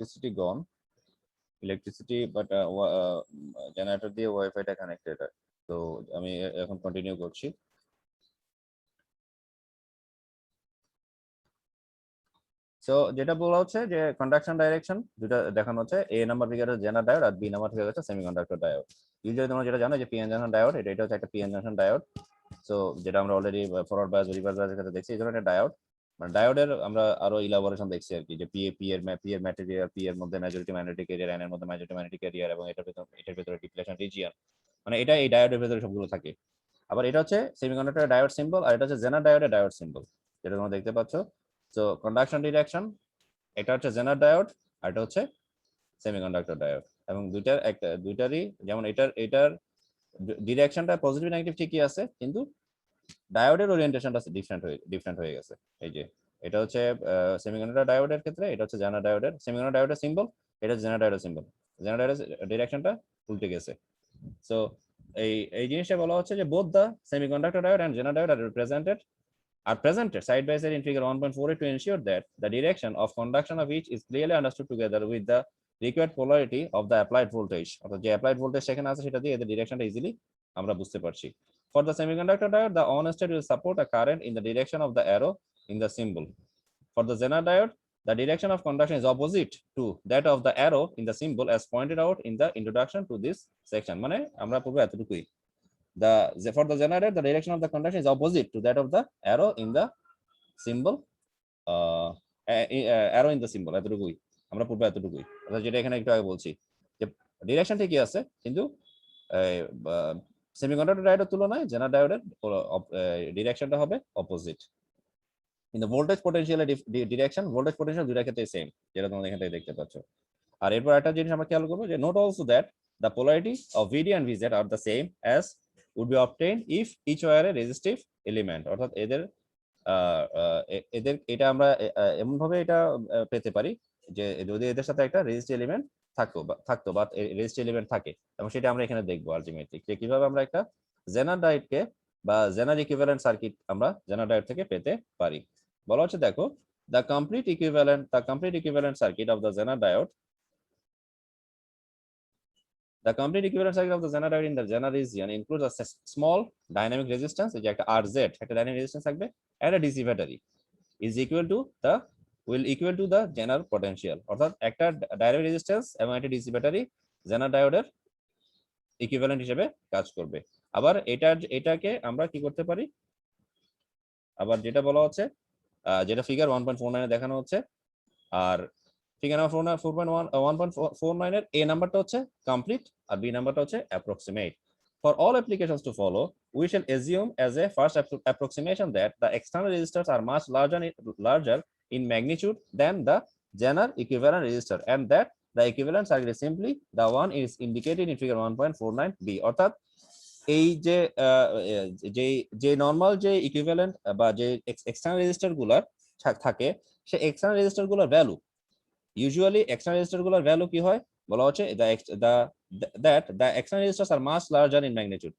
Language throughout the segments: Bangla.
electricity gone, electricity, but generator দিয়ে ওয়াইফাইটা কানেক্টেড। তো আমি এখন কন্টিনিউ করছি। সো যেটা বলা হচ্ছে যে কন্ডাকশন ডাইরেকশন দুটো দেখানো হচ্ছে, এ নাম্বার ফিগারে জেনার ডায়োড আর বি নাম্বার ফিগার হচ্ছে সেমিকন্ডাক্টর ডায়োড। ইউজুয়ালি তোমরা যেটা জানো যে পিএন জাংশন ডায়োড, এটা হচ্ছে একটা পিএন জাংশন ডায়োড। সো যেটা আমরা অলরেডি ফরওয়ার্ড বায়াস রিভার্স বায়াসের ক্ষেত্রে দেখছি, এই ধরনের ডায়োড মানে ডায়োডের আমরা আরো ইলাবোরেশন দেখছি আর কি, যে পি এর ম্যাটেরিয়াল, পি এর মধ্যে মেজরিটি ম্যাগনেটিক এরিয়া, এন এর মধ্যে মেজরিটি ম্যাগনেটিক এরিয়া, এবং এটার ভিতরে ডিপ্লেশন রিজিয়ন, মানে এটা এই ডায়োডের ভিতরে সবগুলো থাকে। আবার এটা হচ্ছে সেমিকন্ডাক্টর ডায়োড সিম্বল, আর এটা হচ্ছে জেনার ডায়োডের ডায়োড সিম্বল, যেটা তোমরা দেখতে পাচ্ছ। সো কন্ডাকশন ডিরেকশন, এটা হচ্ছে জেনার ডায়োড আর এটা হচ্ছে সেমিকন্ডাক্টর ডায়োড, এবং দুইটারই যেমন এটার ডিরেকশনটা পজিটিভ নেগেটিভ ঠিকই আছে, কিন্তু ডায়োডের ওরিয়েন্টেশনটা ডিফারেন্ট হয়ে গেছে। এই যে এটা হচ্ছে সেমিকন্ডাক্টর ডায়োডের ক্ষেত্রে, এটা হচ্ছে জেনার ডায়োডের, সেমিকন্ডাক্টর ডায়োডের সিম্বল, এটা হচ্ছে জেনার ডায়োডের সিম্বল, জেনার ডায়োডের ডিরেকশনটা উল্টে গেছে। সো এই জিনিসটা বলা হচ্ছে যে both the semiconductor diode and Zener diode are presented side by side in figure 1.48 to ensure that the direction of conduction of each is clearly understood together with the required polarity of the applied voltage, অর্থাৎ যে applied voltage সেখানে আছে সেটা দিয়ে এদের ডিরেকশনটা ইজিলি আমরা বুঝতে পারছি। For the semiconductor diode, the on state will support a current in the direction of the arrow in the symbol. For the Zener diode, the direction of conduction is opposite to that of the arrow in the symbol as pointed out in the introduction to this section. মানে আমরা পূর্বে এতটুকুই, for the Zener diode, the direction of the conduction is opposite to that of the arrow in the symbol, arrow in the symbol, এতটুকুই আমরা পূর্বে এতটুকুই, অর্থাৎ যেটা এখানে একটু আগে বলছি যে ডিরেকশন ঠিকই আছে, কিন্তু সেমিকন্ডাক্টর ডায়োডের তুলনায় জেনার ডায়োডের ডিরেকশনটা হবে অপোজিট। কিন্তু voltage potential direction, voltage potential দুইটার ক্ষেত্রে সেম, যেটা তোমরা এখান থেকে দেখতে পাচ্ছ। আর এরপর একটা জিনিস আমরা খেয়াল করবো যে note also that the polarity of VD and VZ are the same as would be obtained if each were a resistive element, অর্থাৎ এদের এটা আমরা এমন ভাবে এটা পেতে পারি যে যদি এদের সাথে একটা রেজিস্টিভ এলিমেন্ট থাকতো বা রেজিস্টিভ এলিমেন্ট থাকে, এবং সেটা আমরা এখানে দেখবো আলটিমেটলি যে কিভাবে আমরা একটা জেনার ডায়োডকে বা জেনার ইকুইভ্যালেন্ট সার্কিট আমরা জেনার ডায়োড থেকে পেতে পারি। বলা হচ্ছে দেখো the complete equivalent circuit of the Zener diode, the complete equivalent circuit of the Zener diode in the Zener region includes a small dynamic resistance, যে একটা RZ একটা dynamic resistance থাকবে, and a DC battery is equal to the Zener potential, অর্থাৎ একটা dynamic resistance এবং একটা DC ব্যাটারি Zener ডায়োডের ইকুইভ্যালেন্ট হিসেবে কাজ করবে। আবার এটাকে আমরা কি করতে পারি, আবার যেটা বলা হচ্ছে যেটা ফিগার 1.49 এ দেখানো হচ্ছে, আর ফিগার নাম্বার 1.49 এর এ নাম্বারটা হচ্ছে কমপ্লিট আর বি নাম্বারটা হচ্ছে approximate. For all applications to follow, we shall assume as a first approximation that the external resistors are much larger in magnitude than the Zener equivalent resistor, and that the equivalent circuit is simply the one is indicated in figure 1.49b, অর্থাৎ এই যে যে নরমাল যে ইকুইভ্যালেন্ট বা যে এক্সটার্নাল রেজিস্টার গুলার থাকে, সে এক্সটার্নাল রেজিস্টার গুলোর ভ্যালু, ইউজুয়ালি এক্সটার্নাল রেজিস্টার গুলোর ভ্যালু কি হয় বলা হচ্ছে that the external resistors are much larger in magnitude.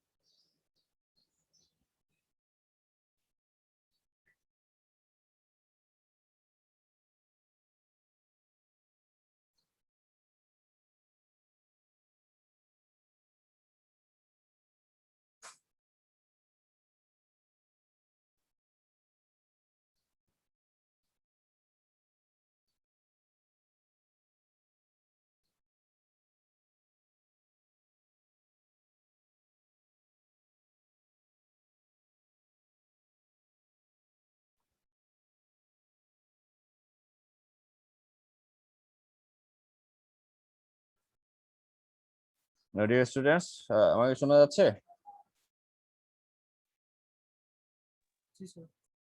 Dear students, আমাকে শোনা যাচ্ছে?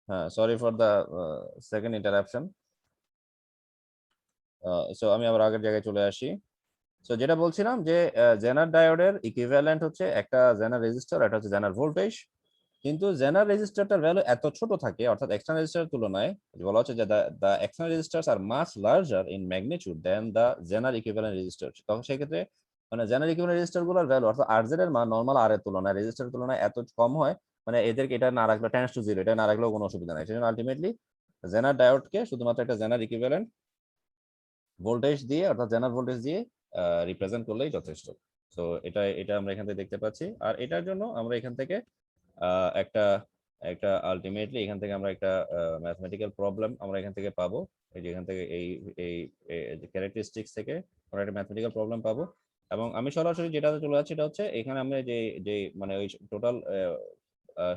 হ্যাঁ, sorry for the second interruption. So আমি আবার আগের জায়গায় চলে আসি। সো যেটা বলছিলাম যে জেনার ডায়োডের ইকুইভ্যালেন্ট হচ্ছে একটা জেনার রেজিস্টার, এটা হচ্ছে জেনার ভোল্টেজ, কিন্তু জেনার রেজিস্টারটার ভ্যালু এত ছোট থাকে, অর্থাৎ এক্সটার্নাল রেজিস্টারের তুলনায় বলা হচ্ছে যে the external resistors are much larger in magnitude than the Zener equivalent resistor। তখন সেক্ষেত্রে মানে জেনার ইকুইভ্যালেন্ট রেজিস্টার গুলোর ভ্যালু অর্থাৎ RZ এর মান নরমাল R এর তুলনায় রেজিস্টারের তুলনায় এত কম হয়, মানে এদেরকে এটা না রাখলে টেন্ডস টু 0, এটা না রাখলেও কোনো অসুবিধা নাই। সেজন্য আলটিমেটলি জেনার ডায়োডকে শুধুমাত্র একটা জেনার ইকুইভ্যালেন্ট ভোল্টেজ দিয়ে অর্থাৎ জেনারেল ভোল্টেজ দিয়ে রিপ্রেজেন্ট করলেই যথেষ্ট। সো এটা আমরা এখান থেকে দেখতে পাচ্ছি। আর এটার জন্য আমরা এখান থেকে একটা একটা আলটিমেটলি এখান থেকে আমরা একটা ম্যাথমেটিক্যাল প্রবলেম আমরা এখান থেকে পাবো। এই যে এখান থেকে এই এই ক্যারেক্টারিস্টিক্স থেকে আমরা একটা ম্যাথমেটিক্যাল প্রবলেম পাবো। এবং আমি সরাসরি যেটাতে চলে যাচ্ছি এটা হচ্ছে এখানে আমরা যে যে মানে ওই টোটাল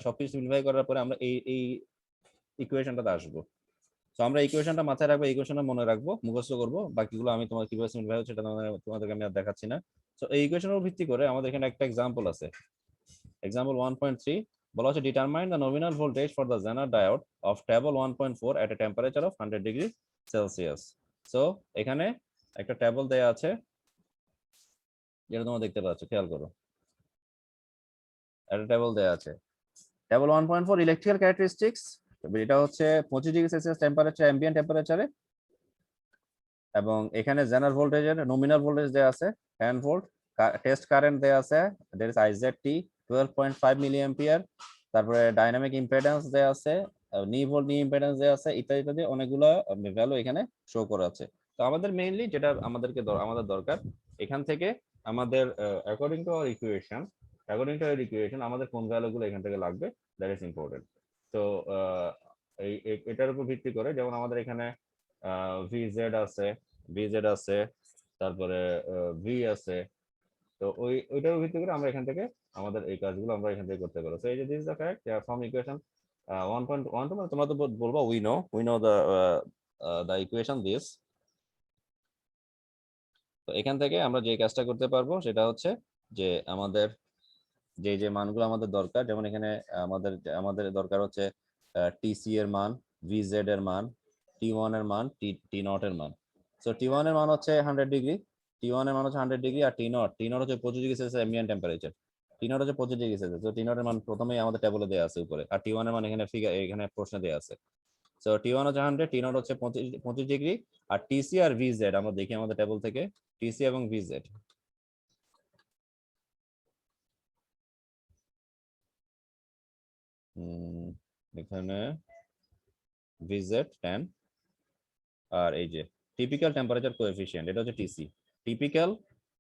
সবকিছু সিম্পলিফাই করার পরে আমরা এই ইকুয়েশনটাতে আসবো। তো আমরা ইকুয়েশনটা মাথায় রাখবো, ইকুয়েশনটা মনে রাখবো, মুখস্থ করবো। বাকিগুলো আমি তোমার কিভাবে সিম্পলিফাই হচ্ছে সেটা তোমাদেরকে আমি আর দেখাচ্ছি না। তো এই ইকুয়েশনের উপর ভিত্তি করে আমাদের এখানে একটা এক্সাম্পল আছে। এক্সাম্পল 1.3 বলা হচ্ছে determine the nominal voltage for the Zener diode of table 1.4 at a temperature of 100 degree Celsius. So এখানে একটা টেবল দেয়া আছে যেটা তোমরা দেখতে পাচ্ছ, খেয়াল করো। একটা টেবল দেয়া আছে, টেবল 1.4 ইলেকট্রিক্যাল ক্যারেক্টারিস্টিক্স। এটা হচ্ছে 25 ডিগ্রি সেলসিয়াস টেম্পারেচার, অ্যাম্বিয়েন্ট টেম্পারেচারে। এবং এখানে জেনারেল ভোল্টেজের নমিনাল ভোল্টেজ দেয়া আছে 10 ভোল্ট, টেস্ট কারেন্ট দেয়া আছে দ্যাট ইজ আইজেডটি 12.5 মিলি অ্যাম্পিয়ার। তারপরে ডাইনামিক ইম্পিডেন্স দেয়া আছে, নি ভোল্ট নি ইম্পিডেন্স দেয়া আছে, ইত্যাদি ইত্যাদি অনেকগুলো ভ্যালু এখানে শো করা আছে। তো আমাদের মেইনলি যেটা আমাদের দরকার এখান থেকে আমাদের অ্যাকর্ডিং টু আওয়ার ইকুয়েশন আমাদের কোন ভ্যালুগুলো এখান থেকে লাগবে, দ্যাট ইজ ইম্পর্টেন্ট। তো এটার উপর ভিত্তি করে যেমন আমাদের এখানে ভিজেড আছে, তারপরে ভি আছে। তো ওইটার ভিত্তি করে আমরা এখান থেকে আমাদের এই কাজগুলো আমরা এখান থেকে করতে পারবো। তো এই যে this is the fact from equation 1.1 তোমরা তো বলবা we know the equation this. তো এখান থেকে আমরা যে কাজটা করতে পারবো সেটা হচ্ছে যে আমাদের যে যে মানগুলো আমাদের দরকার, যেমন এখানে আমাদের আমাদের দরকার হচ্ছে টিসি এর মান, ভিজেড এর মান, টি ওয়ান এর মান, টি নট এর মান। সো টি ওয়ান এর মান হচ্ছে 100 ডিগ্রি, টি ওয়ান এর মান হচ্ছে 100 ডিগ্রি। আর টি নট হচ্ছে 25 degree Celsius ambient temperature. T not হচ্ছে 25 ডিগ্রি সেলসিয়াস। তো টি নট এর মান প্রথমেই আমাদের টেবলে দেওয়া আছে উপরে, আর টি ওয়ান এর মান এখানে প্রশ্নে দেওয়া আছে। সো টি ওয়ান হচ্ছে 100, টি নট হচ্ছে 25 ডিগ্রি। আর টিসি আর ভিজেড আমরা দেখি আমাদের টেবল থেকে, টিসি এবং ভিজেড। এখানে ভিজেড 10, আর এই যে টিপিক্যাল টেম্পারেচার কোএফিসিয়েন্ট এটা হচ্ছে টিসি, টিপিক্যাল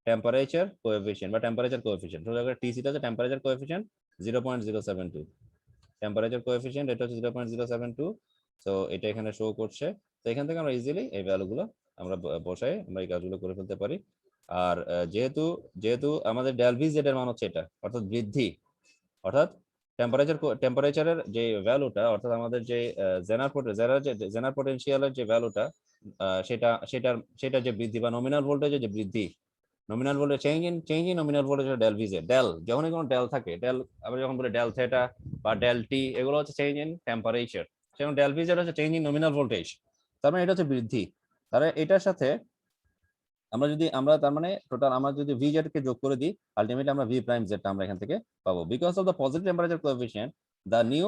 টেম্পারেচার কোএফিসিয়েন্ট বা টেম্পারেচার কোএফিসিয়েন্ট। তো টিসিটা হচ্ছে টেম্পারেচার কোএফিসিয়েন্ট 0.072, টেম্পারেচার কোএফিসিয়েন্ট এটা হচ্ছে 0.072। তো এটা এখানে শো করছে। তো এখান থেকে আমরা ইজিলি এই ভ্যালুগুলো আমরা বসাই আমরা এই কাজগুলো করে ফেলতে পারি। আর যেহেতু যেহেতু আমাদের ডেল ভি জেড এর মান হচ্ছে এটা, অর্থাৎ বৃদ্ধি, অর্থাৎ টেম্পারেচারের যে ভ্যালুটা, অর্থাৎ আমাদের যে জেনার পটেনশিয়ালের যে ভ্যালুটা, সেটার যে বৃদ্ধি বা নমিনাল ভোল্টেজের যে বৃদ্ধি, nominal voltage change in nominal voltage del VZ del, যখনই কোনো ডেল থাকে, ডেল আমরা যখন বলি ডেল থেটা বা ডেল টি, এগুলো হচ্ছে চেঞ্জ ইন টেম্পারেচার। সেরকম ডেল ভিজেড হচ্ছে চেঞ্জ ইন নমিনাল ভোল্টেজ, তার মানে এটা হচ্ছে বৃদ্ধি। তাহলে এটার সাথে আমরা তার মানে টোটাল আমরা যদি ভি জেড কে যোগ করে দিই, আলটিমেটলি আমরা ভি প্রাইম জেড আমরা এখান থেকে পাবো। Because of the positive temperature coefficient, the new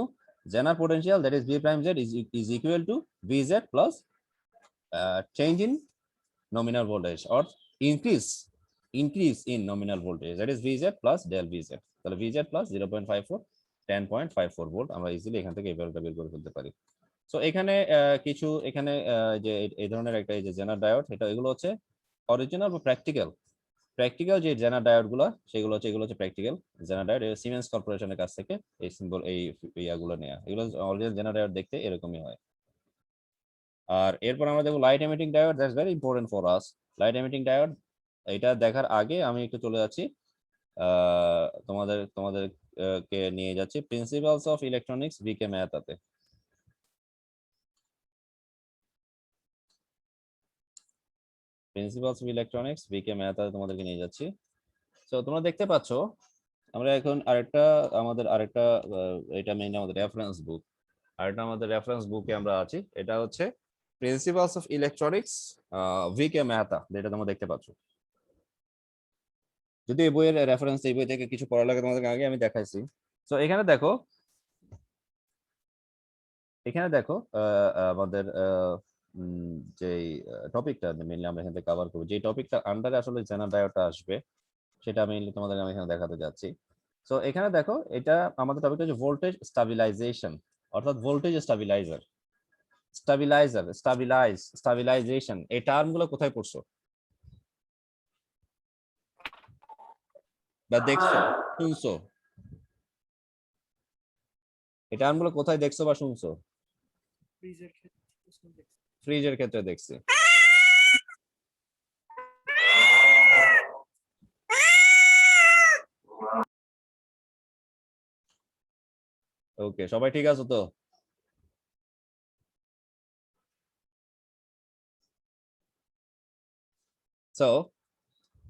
Zener potential that is V prime Z is equal to V Z plus change in nominal voltage or increase in nominal voltage, that is Vz plus del Vz। তাহলে Vz plus 0.54 10.54 ভোল্ট আমরা ইজিলি এখান থেকে এই ভ্যালুটা বের করে ফেলতে পারি। সো এখানে কিছু এখানে যে এই ধরনের একটা এই যে জেনার ডায়োড, এগুলো হচ্ছে অরিজিনাল বা প্র্যাকটিক্যাল যে জেনার ডায়োড গুলো, সেগুলো হচ্ছে এগুলো হচ্ছে প্র্যাকটিক্যাল জেনার ডায়োড। সিমেন্স কর্পোরেশনের কাছ থেকে এই সিম্বল এই ইয়াগুলো নেওয়া, এগুলো অরিজিনাল জেনার ডায়োড দেখতে এরকমই হয়। আর এরপর আমরা দেখবো light emitting diode, that's very important for us. Light emitting diode এটা দেখার আগে আমি একটু চলে যাচ্ছি তোমাদের কে নিয়ে যাচ্ছি প্রিন্সিপালস অফ ইলেকট্রনিক্স ভিকে মেহতাতে। প্রিন্সিপালস অফ ইলেকট্রনিক্স ভিকে মেহতাতে তোমাদেরকে নিয়ে যাচ্ছি। তো তোমরা দেখতে পাচ্ছ আমরা এখন আরেকটা এটা মেইনলি আমাদের রেফারেন্স বুক, আরেকটা আমাদের রেফারেন্স বুকে আমরা আছি। এটা হচ্ছে principles of electronics V K Mehta, যেটা তোমরা দেখতে পাচ্ছ। যদি এই বইয়ের রেফারেন্স এই বই থেকে কিছু পড়া লাগে তোমাদেরকে আগে আমি দেখাইছি। তো এখানে দেখো আমাদের যে টপিকটা মেইনলি আমরা এখানে কভার করব, যে টপিকটা আন্ডারে আসলে জেনার ডায়োডটা আসবে, সেটা মেইনলি তোমাদের আমি এখানে দেখাতে যাচ্ছি। সো এখানে দেখো এটা আমাদের টপিকটা হচ্ছে ভোল্টেজ স্টাবিলাইজেশন, অর্থাৎ ভোল্টেজ স্টাবিলাইজার। স্টাবিলাইজেশন, এই টার্মগুলো কোথায় পড়ছো বা দেখছো, শুনছো? এই টার্মগুলো কোথায় দেখছো বা শুনছো? ফ্রিজের ক্ষেত্রে দেখছি। ওকে, সবাই ঠিক আছে তো? সো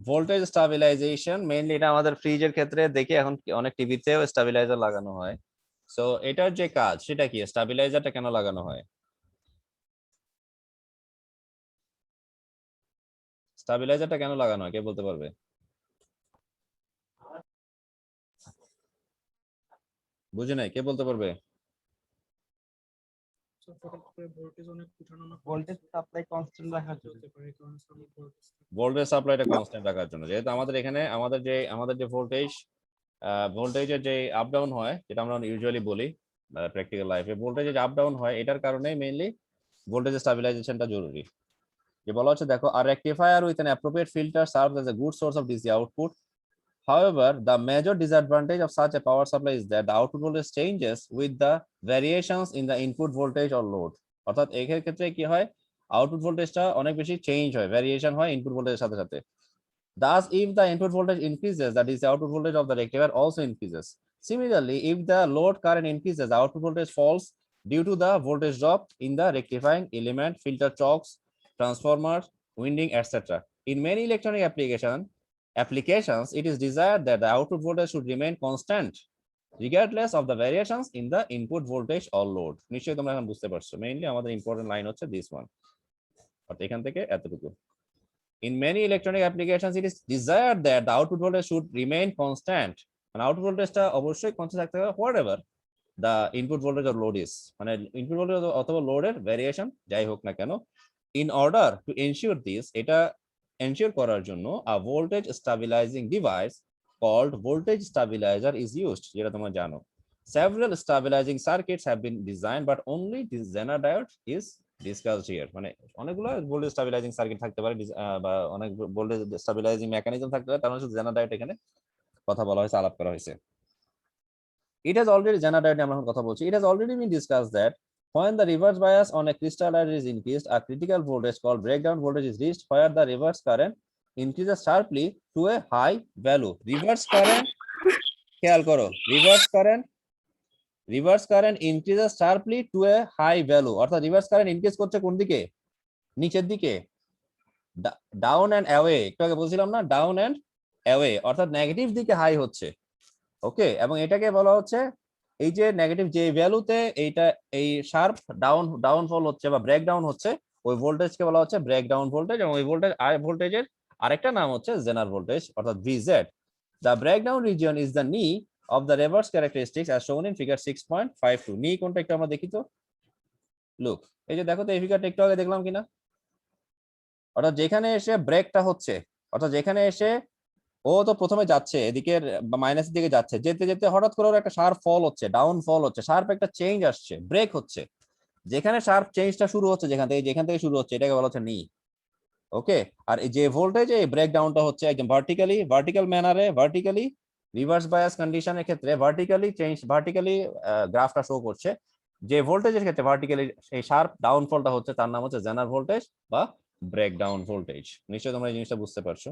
ভোল্টেজ স্টাবিলাইজেশন মেইনলি এটা আমাদের ফ্রিজের ক্ষেত্রে দেখি, এখন অনেক টিভিতেও স্টাবিলাইজার লাগানো হয়। সো এটার যে কাজ সেটা কি, স্টাবিলাইজারটা কেন লাগানো হয়? স্টাবিলাইজারটা কেন লাগানো হয় কে বলতে পারবে? বুঝি নাই, কে বলতে পারবে? ভোল্টেজ সাপ্লাই কনস্ট্যান্ট রাখার জন্য। ভোল্টেজ সাপ্লাইটা কনস্ট্যান্ট রাখার জন্য, যেহেতু আমাদের এখানে আমাদের যে ভোল্টেজের যে আপ ডাউন হয়, যেটা আমরা ইউজুয়ালি বলি প্র্যাকটিক্যাল লাইফে, ভোল্টেজের যে আপ ডাউন হয় এটার কারণে মেইনলি ভোল্টেজ স্টাবিলাইজেশনটা জরুরি। যে বলা হচ্ছে দেখো, a rectifier with an appropriate filter serves as a good source of DC output. However, the major disadvantage of such a power supply is that the output voltage changes with the variations in the input voltage or load. অর্থাৎ এই ক্ষেত্রে কি হয়, আউটপুট ভোল্টেজটা অনেক বেশি চেঞ্জ হয়, ভ্যারিয়েশন হয় ইনপুট ভোল্টেজের সাথে সাথে। Thus, if the input voltage increases, the DC output voltage of the rectifier also increases. Similarly, if the load current increases, the output voltage falls due to the voltage drop in the rectifying element, filter chokes, transformers, winding, etc. In many electronic applications, it is desired that the output voltage should remain constant regardless of the variations in the input voltage or load. নিশ্চয়ই তোমরা এখন বুঝতে পারছো, মেইনলি আমাদের ইম্পর্টেন্ট লাইন হচ্ছে দিস ওয়ান, অর্থাৎ এখান থেকে এতটুকু। In many electronic applications, it is desired that the output voltage should remain constant. মানে আউটপুট ভোল্টেজটা অবশ্যই কনস্ট্যান্ট থাকতে হবে whatever the input voltage or load is, মানে ইনপুট ভোল্টেজ অথবা লোডের ভ্যারিয়েশন যাই হোক না কেন। In order to ensure this, এটা এনশিওর করার জন্য a voltage stabilizing device called voltage stabilizer is used, যেটা তোমরা জানো। Several stabilizing circuits have been designed, but only this Zener diode is discussed here. মানে অনেকগুলো ভোল্টেজ স্টাবিলাইজিং সার্কিট থাকতে পারে বা অনেক ভোল্টেজ স্টাবিলাইজিং মেকানিজম থাকতে পারে, তার মানে শুধু Zener diode এখানে কথা বলা হয়েছে, আলাপ করা হয়েছে। It has already Zener diode আমরা এখন কথা বলছি। It has already been discussed that when the reverse bias on a crystallizer is increased, a critical voltage called breakdown voltage is reached, where the reverse current increases sharply to a high value. Reverse current, খেয়াল করো, reverse current increases sharply to a high value, অর্থাৎ রিভার্স কারেন্ট ইনক্রিজ করছে কোন দিকে, নিচের দিকে, ডাউন এন্ড অ্যাওয়ে, একটু আগে বলছিলাম না, ডাউন এন্ড অ্যাওয়ে, অর্থাৎ নেগেটিভ দিকে হাই হচ্ছে। ওকে, এবং এটাকে বলা হচ্ছে, এই যে নেগেটিভ যে ভ্যালুতে এইটা এই শার্প ডাউনফল হচ্ছে বা ব্রেকডাউন হচ্ছে, ওই ভোল্টেজকে বলা হচ্ছে ব্রেকডাউন ভোল্টেজ, এবং ওই ভোল্টেজের আরেকটা নাম হচ্ছে জেনার ভোল্টেজ অর্থাৎ ভিজেড। The breakdown region is the knee of the reverse characteristics as shown in figure 6.52. knee কোনটা একটু আমরা দেখি তো, লুক, এই যে দেখো তো এই ফিগারটা একটু আগে দেখলাম কিনা, অর্থাৎ যেখানে এসে ব্রেকটা হচ্ছে, অর্থাৎ যেখানে এসে ও তো প্রথমে যাচ্ছে এদিকে মাইনাসের দিকে যাচ্ছে, যেতে যেতে হঠাৎ করে ওর একটা শার্প ফল হচ্ছে, ডাউন ফল হচ্ছে, শার্প একটা চেঞ্জ আসছে, ব্রেক হচ্ছে, যেখানে শার্প চেঞ্জটা শুরু হচ্ছে, যেখান থেকে শুরু হচ্ছে, এটাকে বলা হচ্ছে নি। ওকে, আর এই যে ভোল্টেজ এই ব্রেকডাউনটা হচ্ছে একদম ভার্টিক্যাল ম্যানারে, ভার্টিক্যালি রিভার্স বায়াস কন্ডিশনের ক্ষেত্রে ভার্টিক্যালি গ্রাফটা শো করছে। যে ভোল্টেজের ক্ষেত্রে ভার্টিক্যালি এই শার্প ডাউনফলটা হচ্ছে, তার নাম হচ্ছে জেনার ভোল্টেজ বা ব্রেকডাউন ভোল্টেজ। নিশ্চয়ই তোমরা এই জিনিসটা বুঝতে পারছো।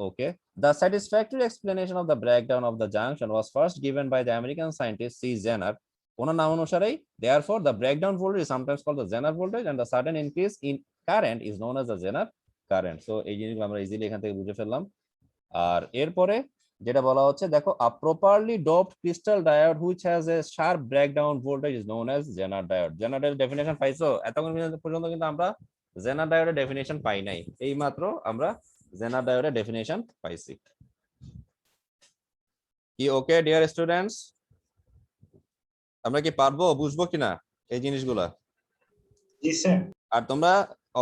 Okay. The satisfactory explanation of the breakdown of the junction was first given by the American scientist C. Zener. ওনার নাম অনুসারেই, therefore, the breakdown voltage is sometimes called the Zener voltage, and the sudden increase in current is known as the Zener current. So এই জিনিসগুলো আমরা ইজিলি এখান থেকে বুঝে ফেললাম। আর এরপরে যেটা বলা হচ্ছে, দেখো, a properly doped crystal diode which has a sharp breakdown voltage is known as Zener diode. Zener diode definition পাইছো? এতক্ষণ পর্যন্ত কিন্তু আমরা Zener diode definition পাই নাই, এই মাত্র আমরা Zener diode definition পাইছি। কি ওকে ডিয়ার স্টুডেন্টস, আমরা কি পারবো, বুঝবো কিনা এই জিনিসগুলা? জি স্যার। আর তোমরা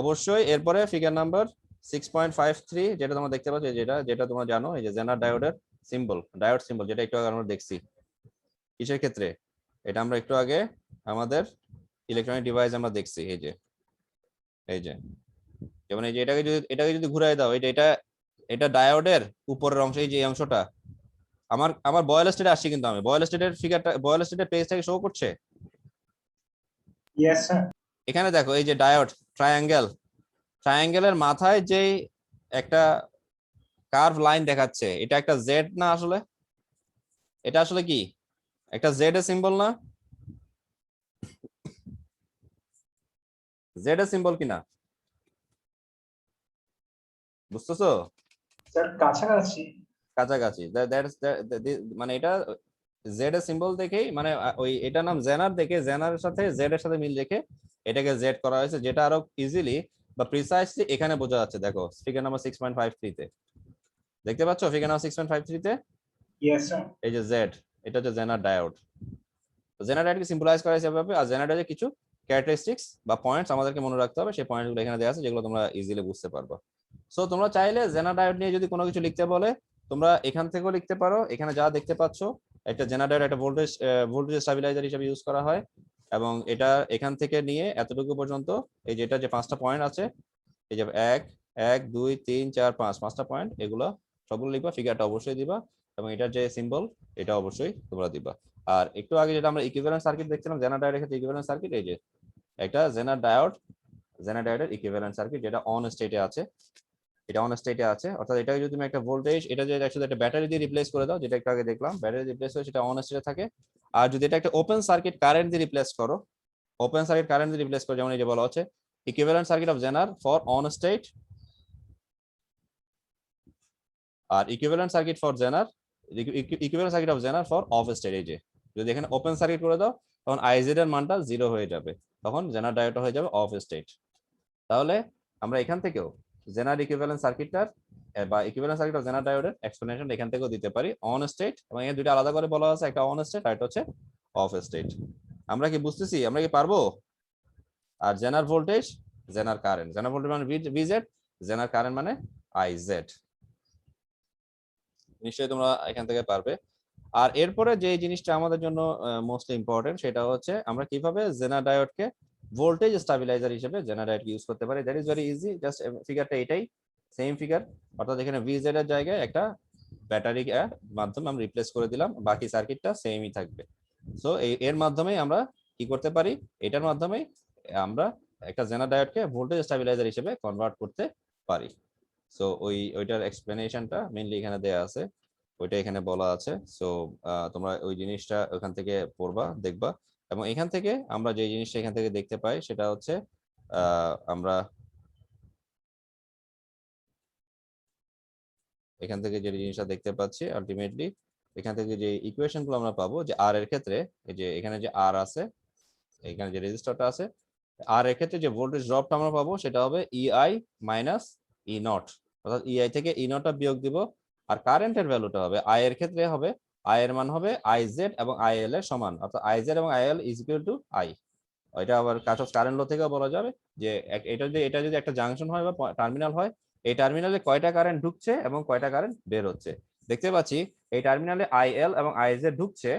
অবশ্যই এরপরে ফিগার নাম্বার 6.53 যেটা তোমরা দেখতে পাচ্ছ, যেটা তোমরা জানো, এই যে Zener ডায়োডের সিম্বল, ডায়োড সিম্বল, যেটা একটু আগে আমরা দেখছি, কিসের ক্ষেত্রে, এটা আমরা একটু আগে আমাদের ইলেকট্রনিক ডিভাইস আমরা দেখছি, এই যে যেমন এই যে এটাকে যদি ঘুরাই দাও, এটা এটা ডায়োডের উপরের অংশ, এই যে এই অংশটা আমার বয়েল স্টেটে আসছে, কিন্তু আমি বয়েল স্টেটের ফিগারটা, বয়েল স্টেটের পেজটাকে শো করছে। Yes, sir. এখানে দেখো এই যে ডায়োড ট্রায়াঙ্গেলের মাথায় যে একটা কার্ভ লাইন দেখাচ্ছে, এটা একটা জেড না আসলে? এটা আসলে কি একটা জেড এর সিম্বল না? জেড এর সিম্বল কিনা বুঝতেছো? Sir, কাছাকাছি। কাছাকাছি। মানে এটা জেড এর সিম্বল দেখেই, মানে ওই এটা নাম জেনার দেখে, জেনারের সাথে জেড এর সাথে মিল রেখে এটাকে জেড করা হয়েছে, যেটা আরো ইজিলি বা প্রিসাইসলি এখানে বোঝা যাচ্ছে। দেখো ফিগার নাম্বার 6.53 তে দেখতে পাচ্ছ, ফিগার নাম্বার 6.53 তে Yes, sir. এই যে জেড, এটা হচ্ছে জেনার ডায়োড। জেনার ডায়োডকে সিম্বলাইজ করা হয়েছে এভাবে, আর জেনার ডায়োডের কিছু ক্যারেক্টারিস্টিক্স বা পয়েন্টস আমাদেরকে মনে রাখতে হবে, সেই পয়েন্টগুলো এখানে দেওয়া আছে, যেগুলো তোমরা ইজিলি বুঝতে পারবে। সো তোমরা চাইলে জেনার ডায়োড নিয়ে যদি কোনো কিছু লিখতে বলে, তোমরা এখান থেকেও লিখতে পারো। এখানে যা দেখতে পাচ্ছ, একটা জেনার ডায়োড একটা ভোল্টেজ স্টেবিলাইজার হিসেবে ইউজ করা হয়, এবং এটা এখান থেকে নিয়ে এতটুকু পর্যন্ত, এই যেটা যে 5টা পয়েন্ট আছে, এই যে 1 1 2 3 4 5, 5টা পয়েন্ট, এগুলো সবগুলো লিখবা, ফিগারটা অবশ্যই দিবা, এবং এটার যে সিম্বল এটা অবশ্যই তোমরা দিবা। আর একটু আগে যেটা আমরা ইকুইভ্যালেন্ট সার্কিট দেখছিলাম, জেনার ডায়োডের ক্ষেত্রে ইকুইভ্যালেন্ট সার্কিট, এই যে একটা জেনার ডায়োডের ইকুইভ্যালেন্ট সার্কিট, যেটা অন স্টেটে আছে, এটা অন স্টেটে আছে, অর্থাৎ এটাকে যদি তুমি একটা ভোল্টেজ, এটা যদি একসাথে একটা ব্যাটারি দিয়ে রিপ্লেস করে দাও, যেটা একটু আগে দেখলাম ব্যাটারি রিপ্লেস করে, সেটা অন স্টেটে থাকে। আর যদি এটা একটা ওপেন সার্কিট কারেন্ট দিয়ে রিপ্লেস করো, ওপেন সার্কিট কারেন্ট দিয়ে রিপ্লেস করো, যেমন এই যে বলা হচ্ছে equivalent circuit of Zener for on state, আর equivalent circuit of Zener for off state. এই যে যদি এখানে ওপেন সার্কিট করে দাও, তখন আইজেড এর মানটা 0 হয়ে যাবে, তখন জেনার ডায়োড হয়ে যাবে অফ স্টেট। তাহলে আমরা এখান থেকেও জেনার ইকুইভ্যালেন্ট সার্কিটটার বা ইকুইভ্যালেন্ট সার্কিট অফ জেনার ডায়োডের এক্সপ্লেনেশন এখান থেকেও দিতে পারি, অন স্টেট, এবং এই দুটো আলাদা করে বলা আছে, একটা অন স্টেট আর একটা হচ্ছে অফ স্টেট। আমরা কি বুঝতেছি? আমরা কি পারবো? আর জেনার ভোল্টেজ, জেনার কারেন্ট, জেনার ভোল্টেজ মানে ভিজেড, জেনার কারেন্ট মানে আইজেড। নিশ্চয়ই তোমরা এখান থেকে পারবে। আর এরপরে যে জিনিসটা আমাদের জন্য মোস্ট ইম্পর্টেন্ট, সেটা হচ্ছে আমরা কিভাবে জেনার ডায়োডকে ভোল্টেজ স্টেবিলাইজার হিসেবে জেনার ডায়োড ইউজ করতে পারি। That is very easy, just ফিগারটা এটাই, সেম ফিগার, অর্থাৎ এখানে ভিজেড এর জায়গায় একটা ব্যাটারি মাধ্যমে আমরা রিপ্লেস করে দিলাম, বাকি সার্কিটটা সেমই থাকবে। সো এর মাধ্যমে আমরা কি করতে পারি, এটার মাধ্যমে আমরা একটা জেনার ডায়োডকে ভোল্টেজ স্টেবিলাইজার হিসেবে কনভার্ট করতে পারি। সো ওইটার এক্সপ্লেনেশনটা মেইনলি এখানে দেয়া আছে, ওইটা এখানে বলা আছে। সো তোমরা ওই জিনিসটা ওখান থেকে পড়বা, দেখবা, এবং এখান থেকে আমরা যে জিনিসটা এখান থেকে দেখতে পাই, সেটা হচ্ছে আমরা এখান থেকে যে জিনিসটা দেখতে পাচ্ছি আলটিমেটলি, এখান থেকে যে ইকুয়েশন গুলো আমরা পাবো, যে আর এর ক্ষেত্রে, এই যে এখানে যে আর আছে, এখানে যে রেজিস্টারটা আছে, আর এর ক্ষেত্রে যে ভোল্টেজ ড্রপটা আমরা পাবো, সেটা হবে ইআই মাইনাস ই নট, অর্থাৎ ইআই থেকে ই নটটা বিয়োগ দিব। আর কারেন্টের ভ্যালুটা হবে, আই এর ক্ষেত্রে হবে, আই এর মান হবে আইজেড এবং আইএল এর সমান, অর্থাৎ আইজেড এবং IL is equal to I. এটা আবার কার্চফ কারেন্ট ল থেকেও বলা যাবে যে এটা যদি একটা জাংশন হয় বা টার্মিনাল হয়, এই টার্মিনালে কয়টা কারেন্ট ঢুকছে এবং কয়টা কারেন্ট বের হচ্ছে। দেখতে পাচ্ছি এই টার্মিনালে আইএল এবং আইজেড ঢুকছে,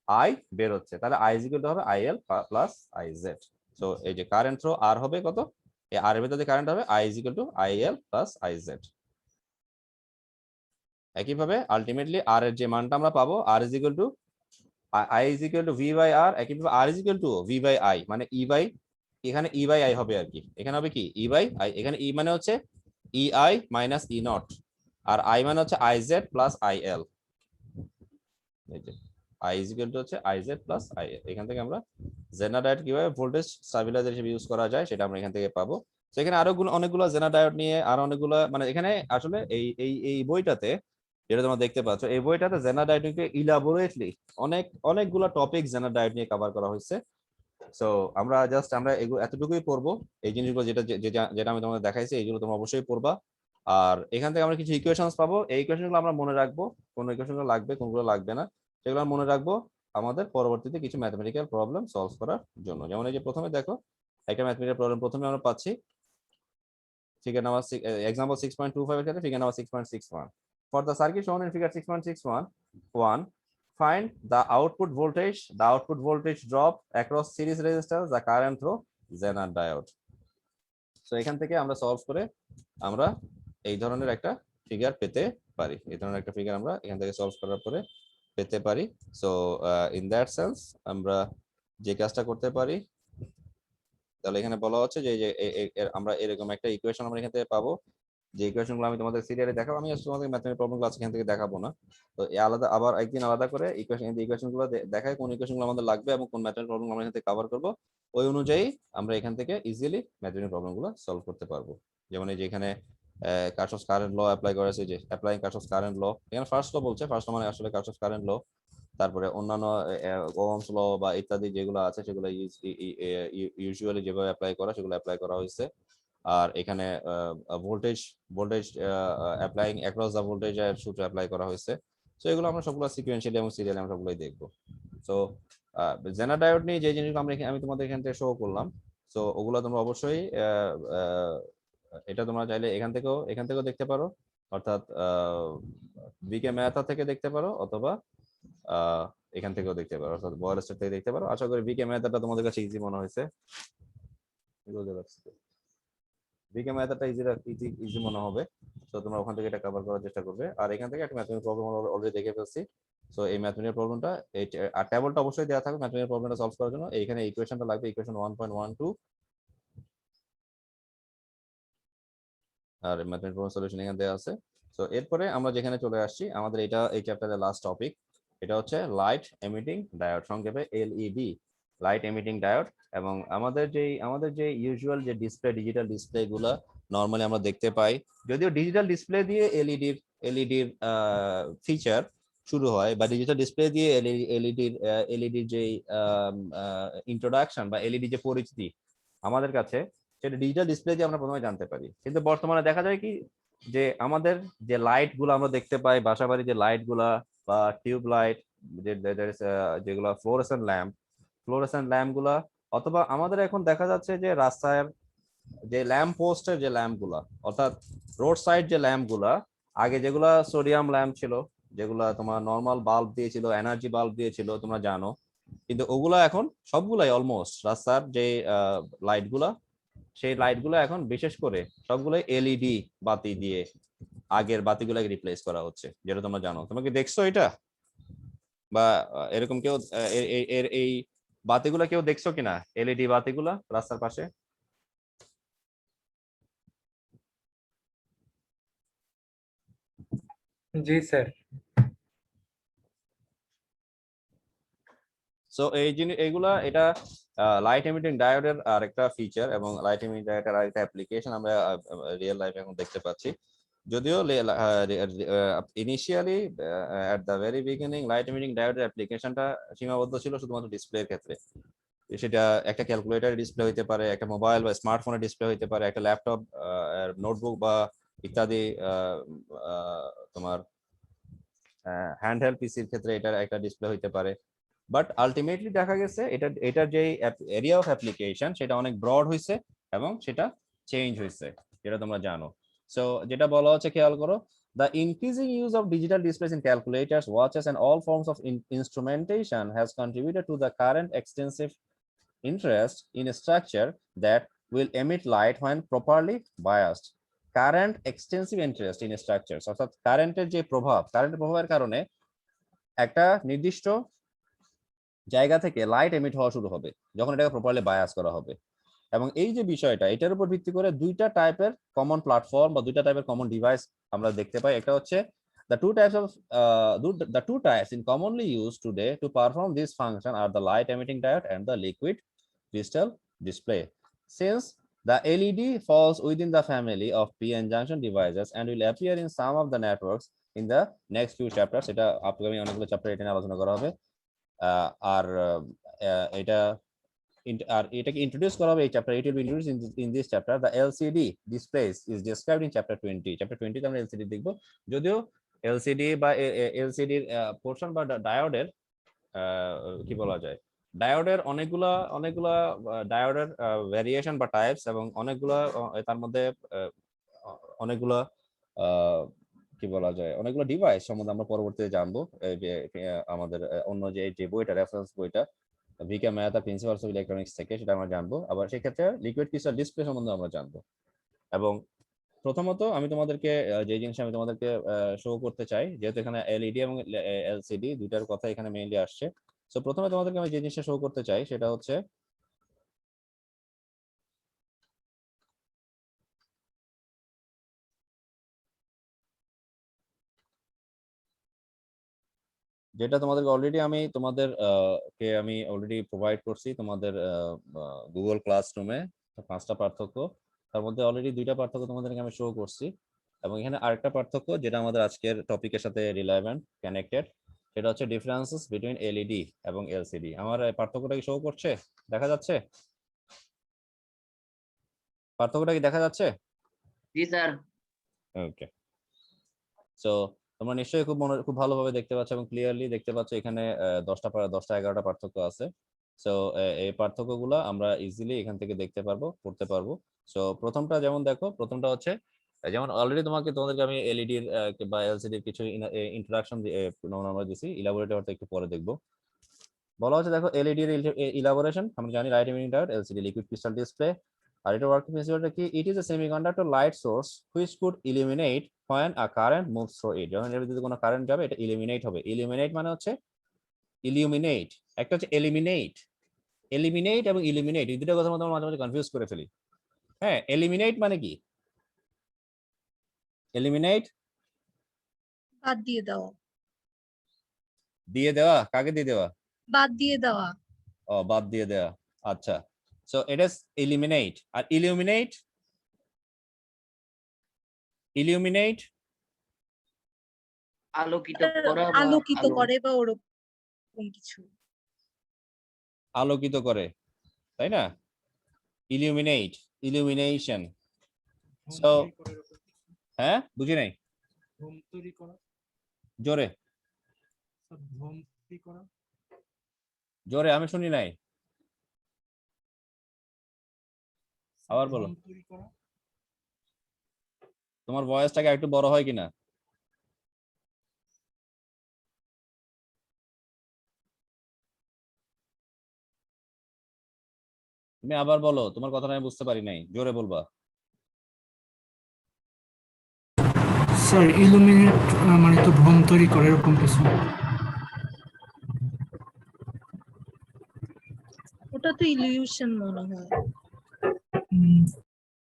আই বের হচ্ছে, তাহলে আই ইজ ইকুয়াল টু হবে আইএল প্লাস আইজেড। সো এই যে কারেন্ট থ্রো আর হবে কত, এই আর এর ভিতরে কারেন্ট হবে I is equal to IL plus IZ. একইভাবে আলটিমেটলি আর এর যে মানটা আমরা পাবো, R is equal to I is equal to V by R, একইভাবে R is equal to V by I, মানে ই বাই, এখানে ই বাই আই হবে আর কি, এখানে হবে কি ই বাই আই, এখানে ই মানে হচ্ছে E I minus E naught, আর আই মানে হচ্ছে আইজেড প্লাস আইএল। এই যে আই ইজ ইকুয়াল টু হচ্ছে আইজেড প্লাস আইএল। এখান থেকে আমরা জেনার ডায়োড কিভাবে ভোল্টেজ স্টেবিলাইজার হিসেবে ইউজ করা যায়, সেটা আমরা এখান থেকে পাবো। সেখানে আরো অনেকগুলো জেনার ডায়োড নিয়ে আরো অনেকগুলো, মানে এখানে আসলে এই বইটাতে যেটা তোমরা দেখতে পাচ্ছ, এই বইটাতে জেনার ডায়োডকে ইলাবোরেটলি অনেকগুলো টপিক জেনার ডায়োড নিয়ে কভার করা হয়েছে। সো আমরা এতটুকুই পড়বো, এই জিনিসগুলো যেটা আমি তোমাদের দেখাইছি, এইগুলো তোমরা অবশ্যই পড়বা। আর এখান থেকে আমরা কিছু ইকুয়েশনস পাবো, এই ইকুয়েশনগুলো আমরা মনে রাখবো, কোন ইকুয়েশনগুলো লাগবে কোনগুলো লাগবে না, সেগুলো মনে রাখবো আমাদের পরবর্তীতে কিছু ম্যাথমেটিক্যাল প্রবলেম সলভ করার জন্য। যেমন এই যে প্রথমে দেখো একটা ম্যাথমেটিক্যাল প্রবলেম প্রথমে আমরা পাচ্ছি, ফিগার নাম্বার এক্সাম্পল 6.25 এর ক্ষেত্রে figure number 6.61, for the circuit শোন in figure 6.61 find the output voltage drop across series resistors, the current through Zener diode. So এখান থেকে আমরা সলভ করে আমরা এই ধরনের একটা ফিগার পেতে পারি। এই ধরনের একটা ফিগার আমরা এখান থেকে সলভ করার পরে পেতে পারি। সো ইন দ্যাট সেন্স আমরা যে কাজটা করতে পারি, তাহলে এখানে বলা হচ্ছে যে আমরা এরকম একটা ইকুয়েশন আমরা এখান থেকে পাবো, যে ইকুয়েশনগুলো আমি তোমাদের সিরিয়ালে দেখাবো। আমি তোমাদের ম্যাথমেটিক্যাল প্রবলেমগুলো আজকে এখান থেকে দেখাবো না, তো আলাদা আবার একদিন আলাদা করে ইকুয়েশনগুলো দেখায় কোন ইকুয়েশনগুলো আমাদের লাগবে এবং কোন ম্যাথমেটিক্যাল প্রবলেম আমরা এখান থেকে কভার করবো। ওই অনুযায়ী আমরা এখান থেকে ইজিলি ম্যাথমেটিক্যাল প্রবলেমগুলো সলভ করতে পারবো। যেমন এই যে এখানে কার্শফস কারেন্ট ল অ্যাপ্লাই করেছে, যে অ্যাপ্লাইং কার্শফস কারেন্ট ল, এখানে ফার্স্ট ল বলছে, ফার্স্ট ল মানে আসলে কার্শফস কারেন্ট ল। তারপরে অন্যান্য ওহমস ল বা ইত্যাদি যেগুলো আছে সেগুলো ইউজুয়ালি যেভাবে অ্যাপ্লাই করা সেগুলো অ্যাপ্লাই করা হয়েছে। আর এখানে voltage applying across the voltage এর সূত্র অ্যাপ্লাই করা হয়েছে। সো এগুলো আমরা সবগুলো সিকোয়েন্সিয়ালি এবং সিরিয়ালি আমরা সবগুলোই দেখবো। সো জেনার ডায়োড নিয়ে যে জিনিসগুলো আমি তোমাদের এখান থেকে শো করলাম, সো ওগুলো তোমরা অবশ্যই এটা তোমরা চাইলে এখান থেকেও দেখতে পারো, অর্থাৎ বিকে ম্যাথা থেকে দেখতে পারো, অথবা এখান থেকেও দেখতে পারো, অর্থাৎ বয়েল স্টেট থেকে দেখতে পারো। আশা করি বিকে ম্যাথাটা তোমাদের কাছে ইজি মনে হয়েছে। বিকে ম্যাথটা ইজি মনে হবে, তো তোমরা ওখান থেকে এটা কভার করার চেষ্টা করবে। আর এখান থেকে একটা ম্যাথমেটিক্যাল প্রবলেম অলরেডি দেখে ফেলছি। সো এই ম্যাথমেটিক্যাল প্রবলেমটা আর টেবিলটা অবশ্যই দেওয়া থাকবে ম্যাথমেটিক্যাল প্রবলেমটা সলভ করার জন্য। এইখানে ইকুয়েশনটা লাগবে, ইকুয়েশন 1.12, আর ম্যাথমেটিক্যাল প্রবলেম সলিউশন এখানে দেওয়া আছে। সো এরপরে আমরা যেখানে চলে আসছি, আমাদের এই চ্যাপ্টারের লাস্ট টপিক, এটা হচ্ছে লাইট এমিটিং ডায়োড, সংক্ষেপে এলইডি, লাইট এমিটিং ডায়োড। এবং আমাদের যে ইউজুয়াল যে ডিজিটাল ডিসপ্লে গুলা নরমালি আমরা দেখতে পাই, যদিও ডিজিটাল ডিসপ্লে দিয়ে এলইডির ফিচার শুরু হয়, বা ডিজিটাল ডিসপ্লে দিয়ে এলইডির যে ইন্ট্রোডাকশন বা এলইডি যে পরিচিতি আমাদের কাছে, সেটা ডিজিটাল ডিসপ্লে দিয়ে আমরা প্রথমে জানতে পারি। কিন্তু বর্তমানে দেখা যায় কি, যে আমাদের যে লাইট গুলো আমরা দেখতে পাই বাসাবাড়ি, যে লাইট গুলা বা টিউব লাইট, যেগুলো ফ্লোরেসেন্ট ল্যাম্প গুলা, অথবা আমাদের এখন দেখা যাচ্ছে যে রাস্তার যে ল্যাম্প পোস্টের যে ল্যাম্প গুলা, অর্থাৎ রোড সাইড যে ল্যাম্প গুলা, আগে যেগুলা সোডিয়াম ল্যাম্প ছিল, যেগুলা তোমার নর্মাল বাল্ব দিয়েছিল, এনার্জি বাল্ব দিয়েছিল, তোমরা জানো। কিন্তু ওগুলা এখন সবগুলাই অলমোস্ট রাস্তার যে লাইট গুলা, সেই লাইট গুলো এখন বিশেষ করে সবগুলো এলইডি বাতি দিয়ে আগের বাতিগুলোকে রিপ্লেস করা হচ্ছে, যেটা তোমরা জানো। তোমরা কি দেখছো এটা, বা এরকম কেউ এই বাতিগুলো কেউ দেখছো কিনা, এলইডি বাতিগুলা রাস্তার পাশে? জি স্যার। সো এটা লাইট এমিটিং ডায়োডের আর একটা ফিচার, এবং লাইট এমিটিং ডায়োডের আর একটা অ্যাপ্লিকেশন আমরা রিয়েল লাইফে এখন দেখতে পাচ্ছি। যদিও initially at the very beginning light emitting ডায়োডের অ্যাপ্লিকেশনটা সীমাবদ্ধ ছিল শুধুমাত্র ডিসপ্লের ক্ষেত্রে। সেটা একটা ক্যালকুলেটর ডিসপ্লে হইতে পারে, একটা মোবাইল বা স্মার্টফোনের ডিসপ্লে হইতে পারে, একটা ল্যাপটপ, নোটবুক বা ইত্যাদি তোমার হ্যান্ডহেল্ড পিসির ক্ষেত্রে এটার একটা ডিসপ্লে হইতে পারে। বাট আলটিমেটলি দেখা গেছে এটার যে এরিয়া অফ অ্যাপ্লিকেশন সেটা অনেক ব্রড হয়েছে এবং সেটা চেঞ্জ হয়েছে, যেটা তোমরা জানো। সো যেটা বলা হচ্ছে, খেয়াল করো, the increasing use of digital displays in calculators, watches and all forms of instrumentation has contributed to the current extensive interest in a structure that will emit light when properly biased. Current extensive interest in structures, অর্থাৎ কারেন্টের প্রভাবের কারণে একটা নির্দিষ্ট জায়গা থেকে লাইট এমিট হওয়া শুরু হবে যখন এটাকে প্রপারলি বায়াস করা হবে। এবং এই যে বিষয়টা, এটার উপর ভিত্তি করে দুইটা টাইপের কমন প্ল্যাটফর্ম বা দুইটা টাইপের কমন ডিভাইস আমরা দেখতে পাই। একটা হচ্ছে the two types in commonly used today to perform this function are the light emitting diode and the liquid crystal display. Since the LED falls within the family of PN junction devices and will appear in some of the networks in the next few chapters, এটা আপকামিং অনেকগুলো চ্যাপ্টার এটা নিয়ে আলোচনা করা হবে। আর এটাকে ইন্ট্রোডিউস করা হবে এই chapter. It will be introduced in this chapter. The LCD displace is described in chapter 20। Chapter 20 তে আমরা এলসিডি দেখব, যদিও এলসিডি বা এলসিডির পোরশন বা ডায়োডের কি বলা যায়, ডায়োডের অনেকগুলা ডায়োডের ভেরিয়েশন বা টাইপস, এবং অনেকগুলা তার মধ্যে অনেকগুলা কি বলা যায় অনেকগুলো ডিভাইস সম্বন্ধে আমরা পরবর্তীতে জানবো, এই যে আমাদের অন্য যে বইটা রেফারেন্স বইটা V K Mehta principles of electronics থেকে, সেটা আমরা জানবো। আবার সেক্ষেত্রে লিকুইড ক্রিস্টাল ডিসপ্লে সম্বন্ধে আমরা জানবো। এবং প্রথমত আমি তোমাদেরকে যে জিনিস আমি তোমাদেরকে শো করতে চাই, যেহেতু এখানে এলইডি এবং এলসিডি দুইটার কথা এখানে মেইনলি আসছে, সো প্রথমে তোমাদেরকে আমি যে জিনিসটা শো করতে চাই সেটা হচ্ছে যেটা তোমাদেরকে অলরেডি আমি কে আমি অলরেডি প্রোভাইড করছি তোমাদের গুগল ক্লাসরুমে 5টা পার্থক্য, তার মধ্যে অলরেডি 2টা পার্থক্য তোমাদেরকে আমি শো করছি। এবং এখানে আরেকটা পার্থক্য যেটা আমাদের আজকের টপিকের সাথে রিলেভেন্ট কানেক্টেড, সেটা হচ্ছে ডিফারেন্সেস বিটুইন এলইডি এবং এলসিডি। আমার এই পার্থক্যটা কি শো করছে, দেখা যাচ্ছে? পার্থক্যটা কি দেখা যাচ্ছে? জি স্যার। ওকে, সো তোমরা নিশ্চয়ই খুব ভালোভাবে দেখতে পাচ্ছ এবং ক্লিয়ারলি দেখতে পাচ্ছ এখানে 10টা 11টা পার্থক্য আছে। সো এই পার্থক্যগুলো আমরা ইজিলি এখান থেকে দেখতে পারবো, পড়তে পারবো। সো প্রথমটা যেমন দেখো, প্রথমটা হচ্ছে যেমন অলরেডি তোমাদেরকে আমি এলইডি বা এলসিডির কিছু ইন্ট্রোডাকশন আমরা দিছি, ইলাবোরেট হতে একটু পরে দেখবো। বলা হচ্ছে দেখো এলইডি এর ইলাবোরেশন আমরা জানি, light emitting diode, LCD liquid crystal display. আর এটা ওয়ার্কিং প্রিন্সিপালটা কি? It is a semiconductor light source which could illuminate when a current moves through it। যখন এর ভিতরে কোনো কারেন্ট যাবে এটা ইলুমিনেট হবে। ইলুমিনেট মানে হচ্ছে ইলুমিনেট, একটা হচ্ছে এলিমিনেট। এলিমিনেট এবং ইলুমিনেট এই দুটো কথা আমরা মাঝে মাঝে কনফিউজ করে ফেলি। হ্যাঁ, এলিমিনেট মানে কি? এলিমিনেট বাদ দিয়ে দেওয়া। দিয়ে দেওয়া, কাকে দিয়ে দেওয়া? বাদ দিয়ে দেওয়া। ও, বাদ দিয়ে দেওয়া, আচ্ছা। So it is eliminate. আর ইলুমিনেট, ইলুমিনেট আলোকিত করা বা আলোকিত আলো। করে বা ওরকম কিছু। আলোকিত করে, তাই না? Illuminate, illumination. সো হ্যাঁ, বুঝি নাই, ভ্রম তৈরি করা, জোরে স্যার ভ্রম তৈরি করা, জোরে, আমি শুনি নাই, আবার বলো। ভ্রম তৈরি করা। তোমার ভয়েসটাকে একটু বড় হয় কিনা? তুমি আবার বলো, তোমার কথাটা আমি বুঝতে পারি নাই, জোরে বলবা। স্যার ইলুমিনেট মানে তো ভ্রম তৈরি করে এরকম কিছু। ওটা তো ইলিউশন মনে হয়।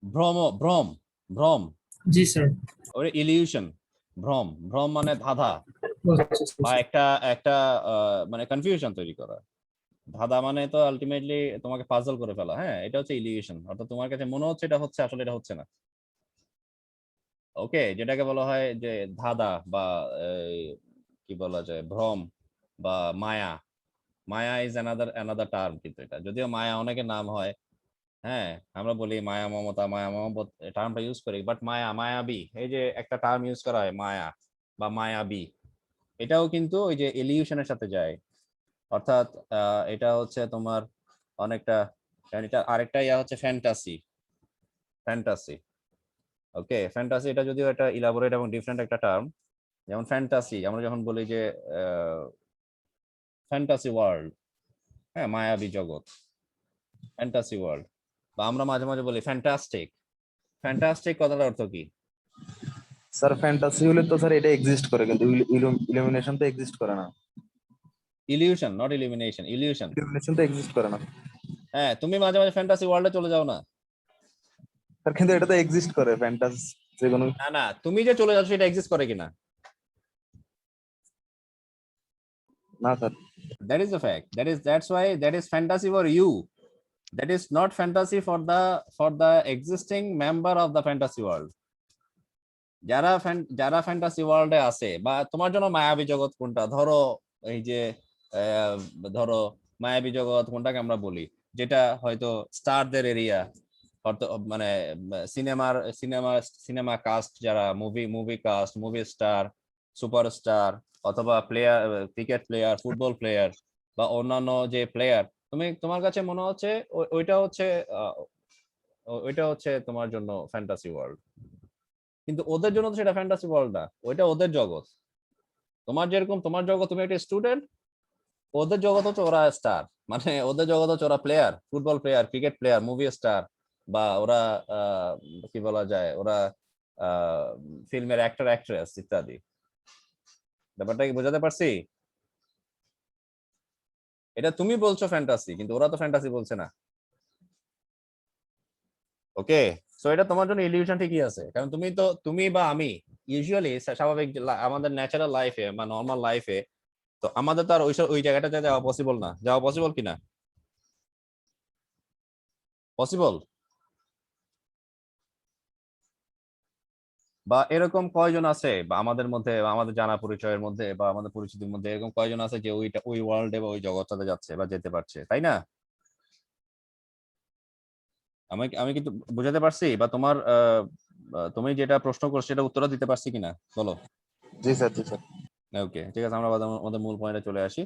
ভ্রম, ভ্রম, ভ্রম, জি স্যার। ওরে ইলিউশন। ভ্রম, ভ্রম মানে ধাঁধা বা একটা একটা মানে কনফিউশন তৈরি করা। ধাঁধা মানে তো আলটিমেটলি তোমাকে পাজল করে ফেলা। হ্যাঁ, এটা হচ্ছে ইলিউশন, অর্থাৎ তোমার কাছে মনে হচ্ছে এটা হচ্ছে, আসলে এটা হচ্ছে না। ওকে, যেটাকে বলা হয় যে ধাঁধা বা কি বলা যায়, ভ্রম বা মায়া। মায়া ইজ অ্যানাদার টার্ম, কিন্তু এটা যদিও মায়া অনেকের নাম হয়। হ্যাঁ, আমরা বলি মায়া মমতা, মায়া মমতা টার্মটা ইউজ করি, বাট মায়া, মায়াবী, এই যে একটা টার্ম ইউজ করা হয় মায়া বা মায়াবী, এটাও কিন্তু ওই যে ইলিউশনের সাথে যায়। অর্থাৎ এটা হচ্ছে তোমার অনেকটা, এটা আরেকটা ইয়া হচ্ছে ফ্যান্টাসি। ফ্যান্টাসি, ওকে, ফ্যান্টাসি এটা যদিও একটা ইলাবোরেট এবং ডিফারেন্ট একটা টার্ম। যেমন ফ্যান্টাসি আমরা যখন বলি যে ফ্যান্টাসি ওয়ার্ল্ড, হ্যাঁ, মায়াবী জগৎ, ফ্যান্টাসি ওয়ার্ল্ড। বা আমরা মাঝে মাঝে বলি ফ্যান্টাস্টিক। ফ্যান্টাস্টিক কথার অর্থ কি? স্যার ফ্যান্টাসি হলে তো স্যার এটা এক্সিস্ট করে, কিন্তু ইলুমিনেশন তো এক্সিস্ট করে না। Illusion, not elimination, illusion. Illumination তো এক্সিস্ট করে না হ্যাঁ, তুমি মাঝে মাঝে ফ্যান্টাসি ওয়ার্ল্ডে চলে যাও না? স্যার, কিন্তু এটা তো এক্সিস্ট করে ফ্যান্টাসি যে কোনো। না না, তুমি যে চলে যাচ্ছ এটা এক্সিস্ট করে কিনা? না sir. That is the fact. That's why that is fantasy for you. That is not fantasy for the existing member of the fantasy world. যারা ফ্যান্টাসি ওয়ার্ল্ডে আছে, বা তোমার জন্য মায়াবী জগৎ কোনটা? ধরো এই যে ধরো মায়াবী জগৎ কোনটাকে আমরা বলি, যেটা হয়তো স্টারদের এরিয়া, মানে সিনেমা কাস্ট, যারা movie cast, movie star, superstar, অথবা player, cricket player, football player, বা অন্যান্য যে প্লেয়ার, তোমার কাছে মনে হচ্ছে ওইটা হচ্ছে তোমার জন্য ফ্যান্টাসি ওয়ার্ল্ড। কিন্তু ওদের জন্য তো সেটা ফ্যান্টাসি ওয়ার্ল্ড না, ওইটা ওদের জগৎ। তোমার যেরকম তোমার জগৎ, তুমি একটা স্টুডেন্ট, ওদের জগৎ হচ্ছে ওরা স্টার, মানে ওদের জগৎ হচ্ছে ওরা player, football player, cricket player, movie star, বা ওরা কি বলা যায়, ওরা ফিল্মের অ্যাক্টর অ্যাক্ট্রেস ইত্যাদি। ব্যাপারটা কি বোঝাতে পারছি? এটা তুমি বলছো ফ্যান্টাসি, কিন্তু ওরা তো ফ্যান্টাসি বলছে না। ওকে, সো এটা তোমার জন্য ইলিউশন ঠিকই আছে, কারণ তুমি বা আমি ইউজুয়ালি স্বাভাবিক আমাদের ন্যাচারাল লাইফে বা নর্মাল লাইফে, তো আমাদের তো আর ওই জায়গাটাতে যাওয়া পসিবল না। যাওয়া পসিবল কিনা? পসিবল? বা এরকম কয়জন আছে বা আমাদের মধ্যে বা আমাদের জানা পরিচয়ের মধ্যে বা আমাদের পরিচিতির মধ্যে এরকম কয়জন আছে যে ওই ওয়ার্ল্ডে বা ওই জগৎটাতে যাচ্ছে বা যেতে পারছে, তাই না? আমি আমি কিন্তু বুঝাতে পারছি, বা তোমার তুমি যেটা প্রশ্ন করছো সেটা উত্তরটা দিতে পারছি কিনা বলো। জি স্যার, জি স্যার। ওকে, ঠিক আছে, আমরা আমাদের মূল পয়েন্টে চলে আসি।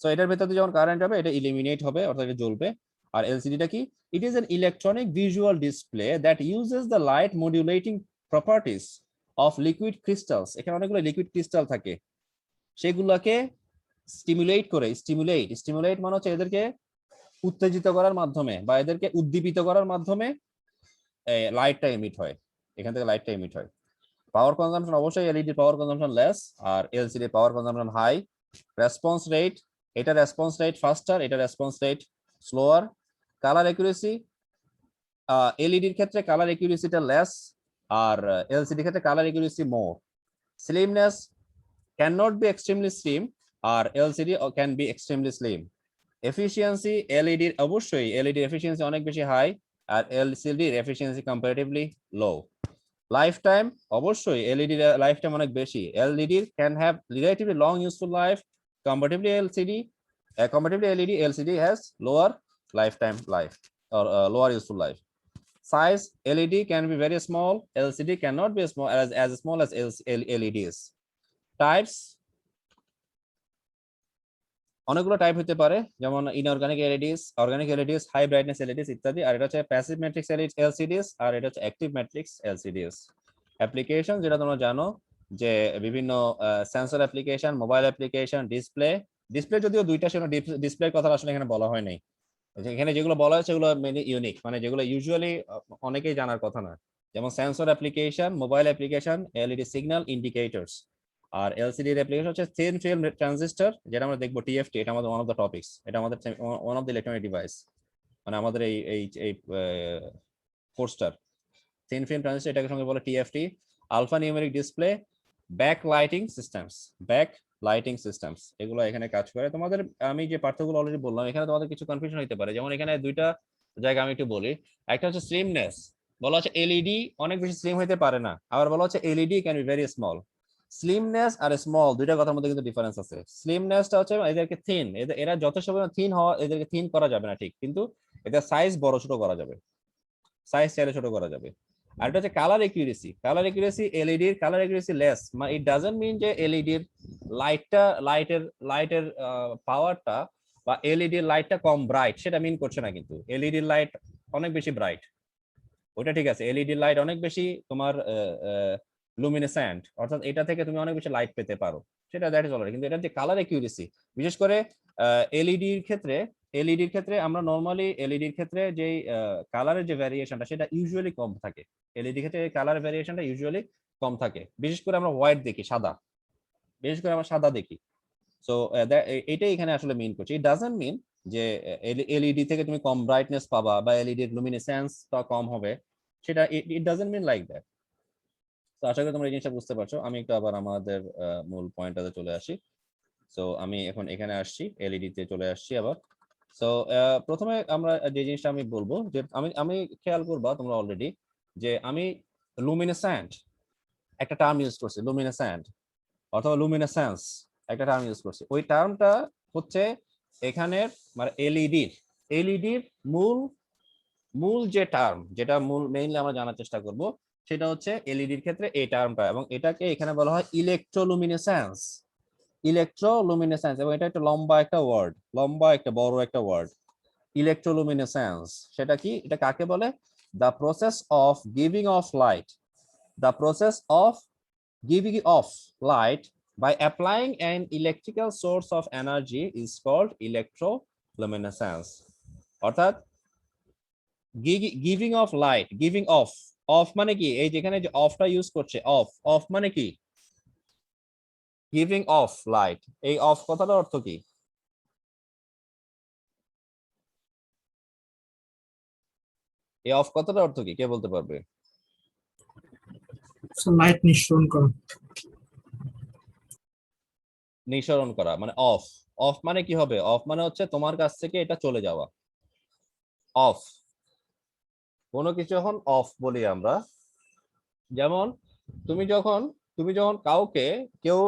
সো এটার ভেতরে যখন কারেন্ট হবে এটা ইলিমিনেট হবে, অর্থাৎ এটা জ্বলবে। আর এলসিডিটা কি? It is an electronic visual display that uses the light modulating properties of liquid crystals. এখানে অনেকগুলো লিকুইড ক্রিস্টাল থাকে, সেগুলোকে স্টিমুলেট করে, স্টিমুলেট মানে হচ্ছে এদেরকে উত্তেজিত করার মাধ্যমে বা এদেরকে উদ্দীপিত করার মাধ্যমে লাইটটা এমিট হয়, এখান থেকে লাইটটা এমিট হয়। পাওয়ার কনজাম্পশন অবশ্যই এলইডি পাওয়ার কনজাম্পশন লেস, আর LCD power consumption high. Response rate, এটা রেসপন্স রেট ফাস্টার, এটা response rate slower. Colour accuracy, এলইডির ক্ষেত্রে কালার একুরেসিটা লেস, আর এলসিডির ক্ষেত্রে colour accuracy more. Slimness, can not be extremely slim, আর LCD can be extremely slim. Efficiency, এলইডির অবশ্যই এলইডি এফিসিয়েন্সি অনেক বেশি হাই, আর এলসিডির efficiency comparatively low. Life time, অবশ্যই এলইডি লাইফ টাইম অনেক বেশি। LED can have relatively long useful life, comparatively LED, LCD has lower lifetime life, or lower useful life. Size, LED can be very small, LCD cannot be as small as LEDs. Types, অনেকগুলো টাইপ হতে পারে, যেমন inorganic LEDs, organic LEDs, high brightness LEDs ইত্যাদি। আর এটা হচ্ছে প্যাসিভ ম্যাট্রিক্স এলসিডিস, আর এটা হচ্ছে অ্যাক্টিভ ম্যাট্রিক্স এলসিডিস। অ্যাপ্লিকেশন, যেটা তোমরা জানো যে বিভিন্ন sensor application, mobile application, display যদিও দুইটা, সেটা ডিসপ্লের কথা আসলে এখানে বলা হয় নাই। এখানে যেগুলো বলা হয়েছে সেগুলো মেনলি ইউনিক, মানে যেগুলো ইউজুয়ালি অনেকেই জানার কথা না, যেমন sensor application, mobile application, LED signal indicators. আর এলসিডি এর অ্যাপ্লিকেশন হচ্ছে থিন ফিল্ম ট্রানজিস্টর, যেটা আমরা দেখবো টিএফটি, এটা আমাদের ওয়ান অফ দ্য টপিকস, এটা আমাদের one of the electronic device, মানে আমাদের এই কোর্সটার থিন ফিল্ম ট্রানজিস্টর, এটাকে সঙ্গে বলে TFT. Alphanumeric display, backlighting systems, এগুলো এখানে কাজ করে। তোমাদের আমি যে পার্থক্যগুলো অলরেডি বললাম, এখানে তোমাদের কিছু কনফিউশন হতে পারে, যেমন এখানে দুইটা জায়গা আমি একটু বলি। একটা হচ্ছে স্লিমনেস, বলা হচ্ছে এলইডি অনেক বেশি স্লিম হতে পারে না, আবার বলা হচ্ছে LED can be very small. Slimness আর স্মল দুইটা কথার মধ্যে কিন্তু ডিফারেন্স আছে। স্লিমনেসটা হচ্ছে এদেরকে থিন, এরা যথেষ্ট পরিমাণ থিন হওয়া, এদেরকে থিন করা যাবে না ঠিক, কিন্তু এদের সাইজ বড় ছোট করা যাবে, সাইজ চাইলে ছোট করা যাবে। আর এটা হচ্ছে কালার একুরেসি, এলইডি এর কালার একুরেসি লেস, মানে ইট ডাজন্ট মিন যে এলইডি এর লাইটের পাওয়ারটা বা এলইডি এর লাইটটা কম ব্রাইট, সেটা মিন করছে না, কিন্তু এলইডি লাইট অনেক বেশি ব্রাইট, ওটা ঠিক আছে। এলইডি লাইট অনেক বেশি তোমার লুমিনেসেন্ট, অর্থাৎ এটা থেকে তুমি অনেক বেশি লাইট পেতে পারো, সেটা দ্যাট ইজ অলরাইট। কিন্তু এটা যে কালার একিউরেসি, বিশেষ করে এলইডির ক্ষেত্রে আমরা নরমালি এলইডির ক্ষেত্রে যে কালারের যে ভ্যারিয়েশনটা সেটা ইউজুয়ালি কম থাকে। এলইডি ক্ষেত্রে কালার ভ্যারিয়েশনটা ইউজুয়ালি কম থাকে, বিশেষ করে আমরা হোয়াইট দেখি, সাদা দেখি। সো এটাই এখানে আসলে মিন করছে। ইট ডাজন্ট মিন যে এলইডি থেকে তুমি কম ব্রাইটনেস পাবা বা এলইডির লুমিনেসেন্সটা কম হবে, সেটা it doesn't mean like that. তো আশা করি তোমরা এই জিনিসটা বুঝতে পারছো। আমি একটু আবার আমাদের মূল পয়েন্টটাতে চলে আসি। সো আমি এখন এখানে আসছি, এলইডি তে চলে আসছি আবার। সো প্রথমে আমরা যে জিনিসটা আমি বলবো, যে আমি খেয়াল করবা তোমরা অলরেডি, যে আমি লুমিনেসেন্ট একটা টার্ম ইউজ করছি, লুমিনেসেন্ট অথবা লুমিনেসেন্স একটা টার্ম ইউজ করছি। ওই টার্মটা হচ্ছে এখানের মানে এলইডির মূল যে টার্ম, যেটা মেইনলি আমরা জানার চেষ্টা করব, সেটা হচ্ছে এলইডির ক্ষেত্রে এই টার্মটা, এবং এটাকে এখানে বলা হয় ইলেকট্রোলুমিনেসেন্স, এবং এটা একটা বড় একটা ওয়ার্ড, ইলেকট্রোলুমিনেসেন্স। সেটা কি? এটা কাকে বলে? The process of giving off light the process of giving off light by applying an electrical source of energy is called electroluminescence. অর্থাৎ giving off light, giving off, off মানে কি, এই যেখানে যে অফটা ইউজ করছে, অফ, অফ মানে কি, গিভিং অফ লাইট, এই অফ কথাটার অর্থ কি? এই অফ কথাটার অর্থ কি, কে বলতে পারবে? লাইট নিঃসরণ করা। নিঃসরণ করা মানে অফ। অফ মানে কি হবে? অফ মানে হচ্ছে তোমার কাছ থেকে এটা চলে যাওয়া। অফ, কোনো কিছু যখন অফ বলি আমরা, যেমন তুমি যখন কাউকে, কেউ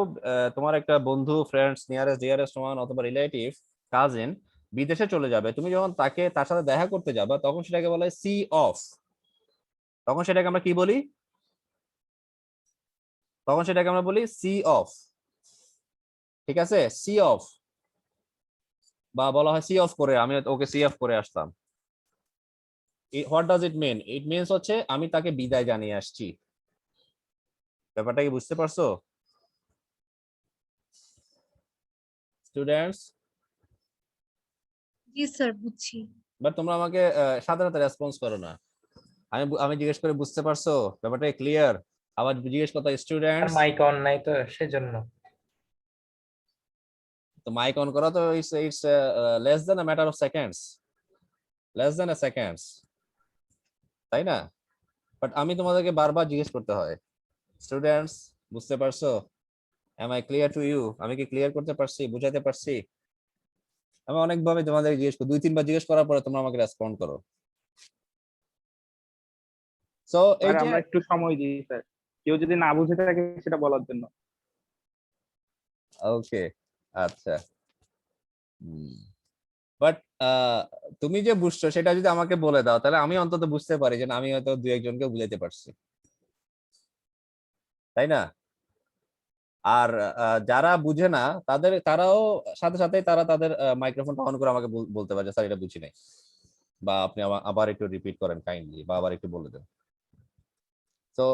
তোমার একটা বন্ধু, ফ্রেন্ডস, নিয়ারেস্ট ডিয়ারেস্ট ওয়ান অথবা রিলেটিভ, কাজিন বিদেশে চলে যাবে, তুমি যখন তার সাথে দেখা করতে যাবে তখন সেটাকে বলা হয় সি অফ। তখন সেটাকে আমরা কি বলি? তখন সেটাকে আমরা বলি সি অফ। ঠিক আছে, সি অফ, বা বলা হয় সি অফ করে, আমি ওকে সি অফ করে আসতাম। What does it mean? It means হচ্ছে আমি তাকে বিদায় জানিয়ে আসছি। ব্যাপারটা কি বুঝতে পারছো স্টুডেন্টস? জি স্যার, বুঝছি। বাট তোমরা আমাকে সাথে সাথে রেসপন্স করো না। আমি জিজ্ঞেস করে বুঝতে পারছো? ব্যাপারটা ক্লিয়ার? আবার জিজ্ঞেস করতে স্টুডেন্টস, মাইক অন নাই তো সেজন্য। তো মাইক অন করা তো it's less than a matter of seconds, less than a seconds, তাই না? বাট আমি তোমাদেরকে বারবার জিজ্ঞেস করতে হয়, স্টুডেন্টস বুঝতে পারছো? Am I clear to you? আমি কি ক্লিয়ার করতে পারছি, বুঝাতে পারছি? আমি অনেকভাবে তোমাদের জিজ্ঞেস করি, 2-3 বার জিজ্ঞেস করার পরে তোমরা আমাকে রেসপন্ড করো। সো এই যে আমরা একটু সময় দিই স্যার, কেউ যদি না বুঝে থাকে সেটা বলার জন্য। ওকে, আচ্ছা। বাট তুমি যে বুঝছো সেটা যদি আমাকে বলে দাও, তাহলে আমি অন্তত বুঝতে পারি যে আমি হয়তো 2-1 জনকে বুঝাইতে পারছি, তাই না? আর যারা বুঝে না তারাও সাথে সাথে তারা তাদের মাইক্রোফোনটা অন করে আমাকে বলতে পারে স্যার এটা বুঝি নাই, বা আপনি আবার একটু রিপিট করেন কাইন্ডলি, বা আবার একটু বলে দেন। তো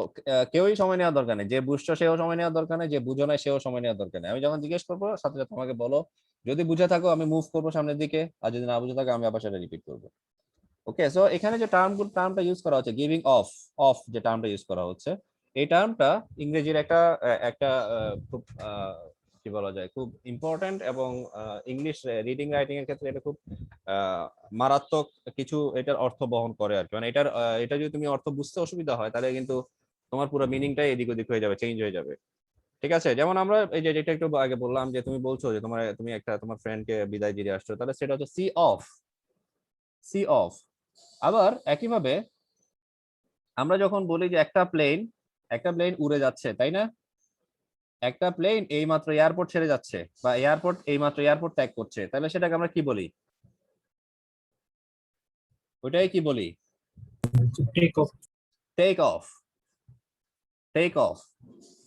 কেউই সময় নেওয়ার দরকার নেই, যে বুঝছো সেও সময় নেওয়ার দরকার নেই, যে বুঝো না সেও সময় নেওয়ার দরকার নেই। আমি যখন জিজ্ঞেস করবো সাথে সাথে আমাকে বলো, যদি বুঝে থাকো আমি মুভ করবো সামনের দিকে, আর যদি না বুঝে থাকো আমি আবার সেটা রিপিট করবো। ওকে, সো এখানে যে টার্মটা ইউজ করা হচ্ছে, গিভিং অফ, অফ যে টার্মটা ইউজ করা হচ্ছে, এই টার্মটা ইংরেজির একটা খুব কি বলা যায়, খুব ইম্পর্টেন্ট, এবং ইংলিশ রিডিং রাইটিং এর ক্ষেত্রে এটা খুব মারাত্মক কিছু এটার অর্থ বহন করে আর কি। মানে এটা যদি তুমি অর্থ বুঝতে অসুবিধা হয় তাহলে কিন্তু তোমার পুরো মিনিংটাই এদিক ওদিক হয়ে যাবে, চেঞ্জ হয়ে যাবে। ঠিক আছে, যেমন আমরা এই যে যেটা একটু আগে বললাম, যে তুমি বলছো যে তুমি তোমার ফ্রেন্ডকে বিদায় দিয়ে আসছো, তাহলে সেটা হচ্ছে সি অফ, সি অফ। আবার একইভাবে আমরা যখন বলি যে একটা প্লেন উড়ে যাচ্ছে, তাই না? একটা প্লেন এইমাত্র এয়ারপোর্ট ছেড়ে যাচ্ছে, বা এইমাত্র এয়ারপোর্ট ত্যাগ করছে, তাহলে সেটাকে আমরা কি বলি? ওইটাই কি বলি? Take off. Take off, take off.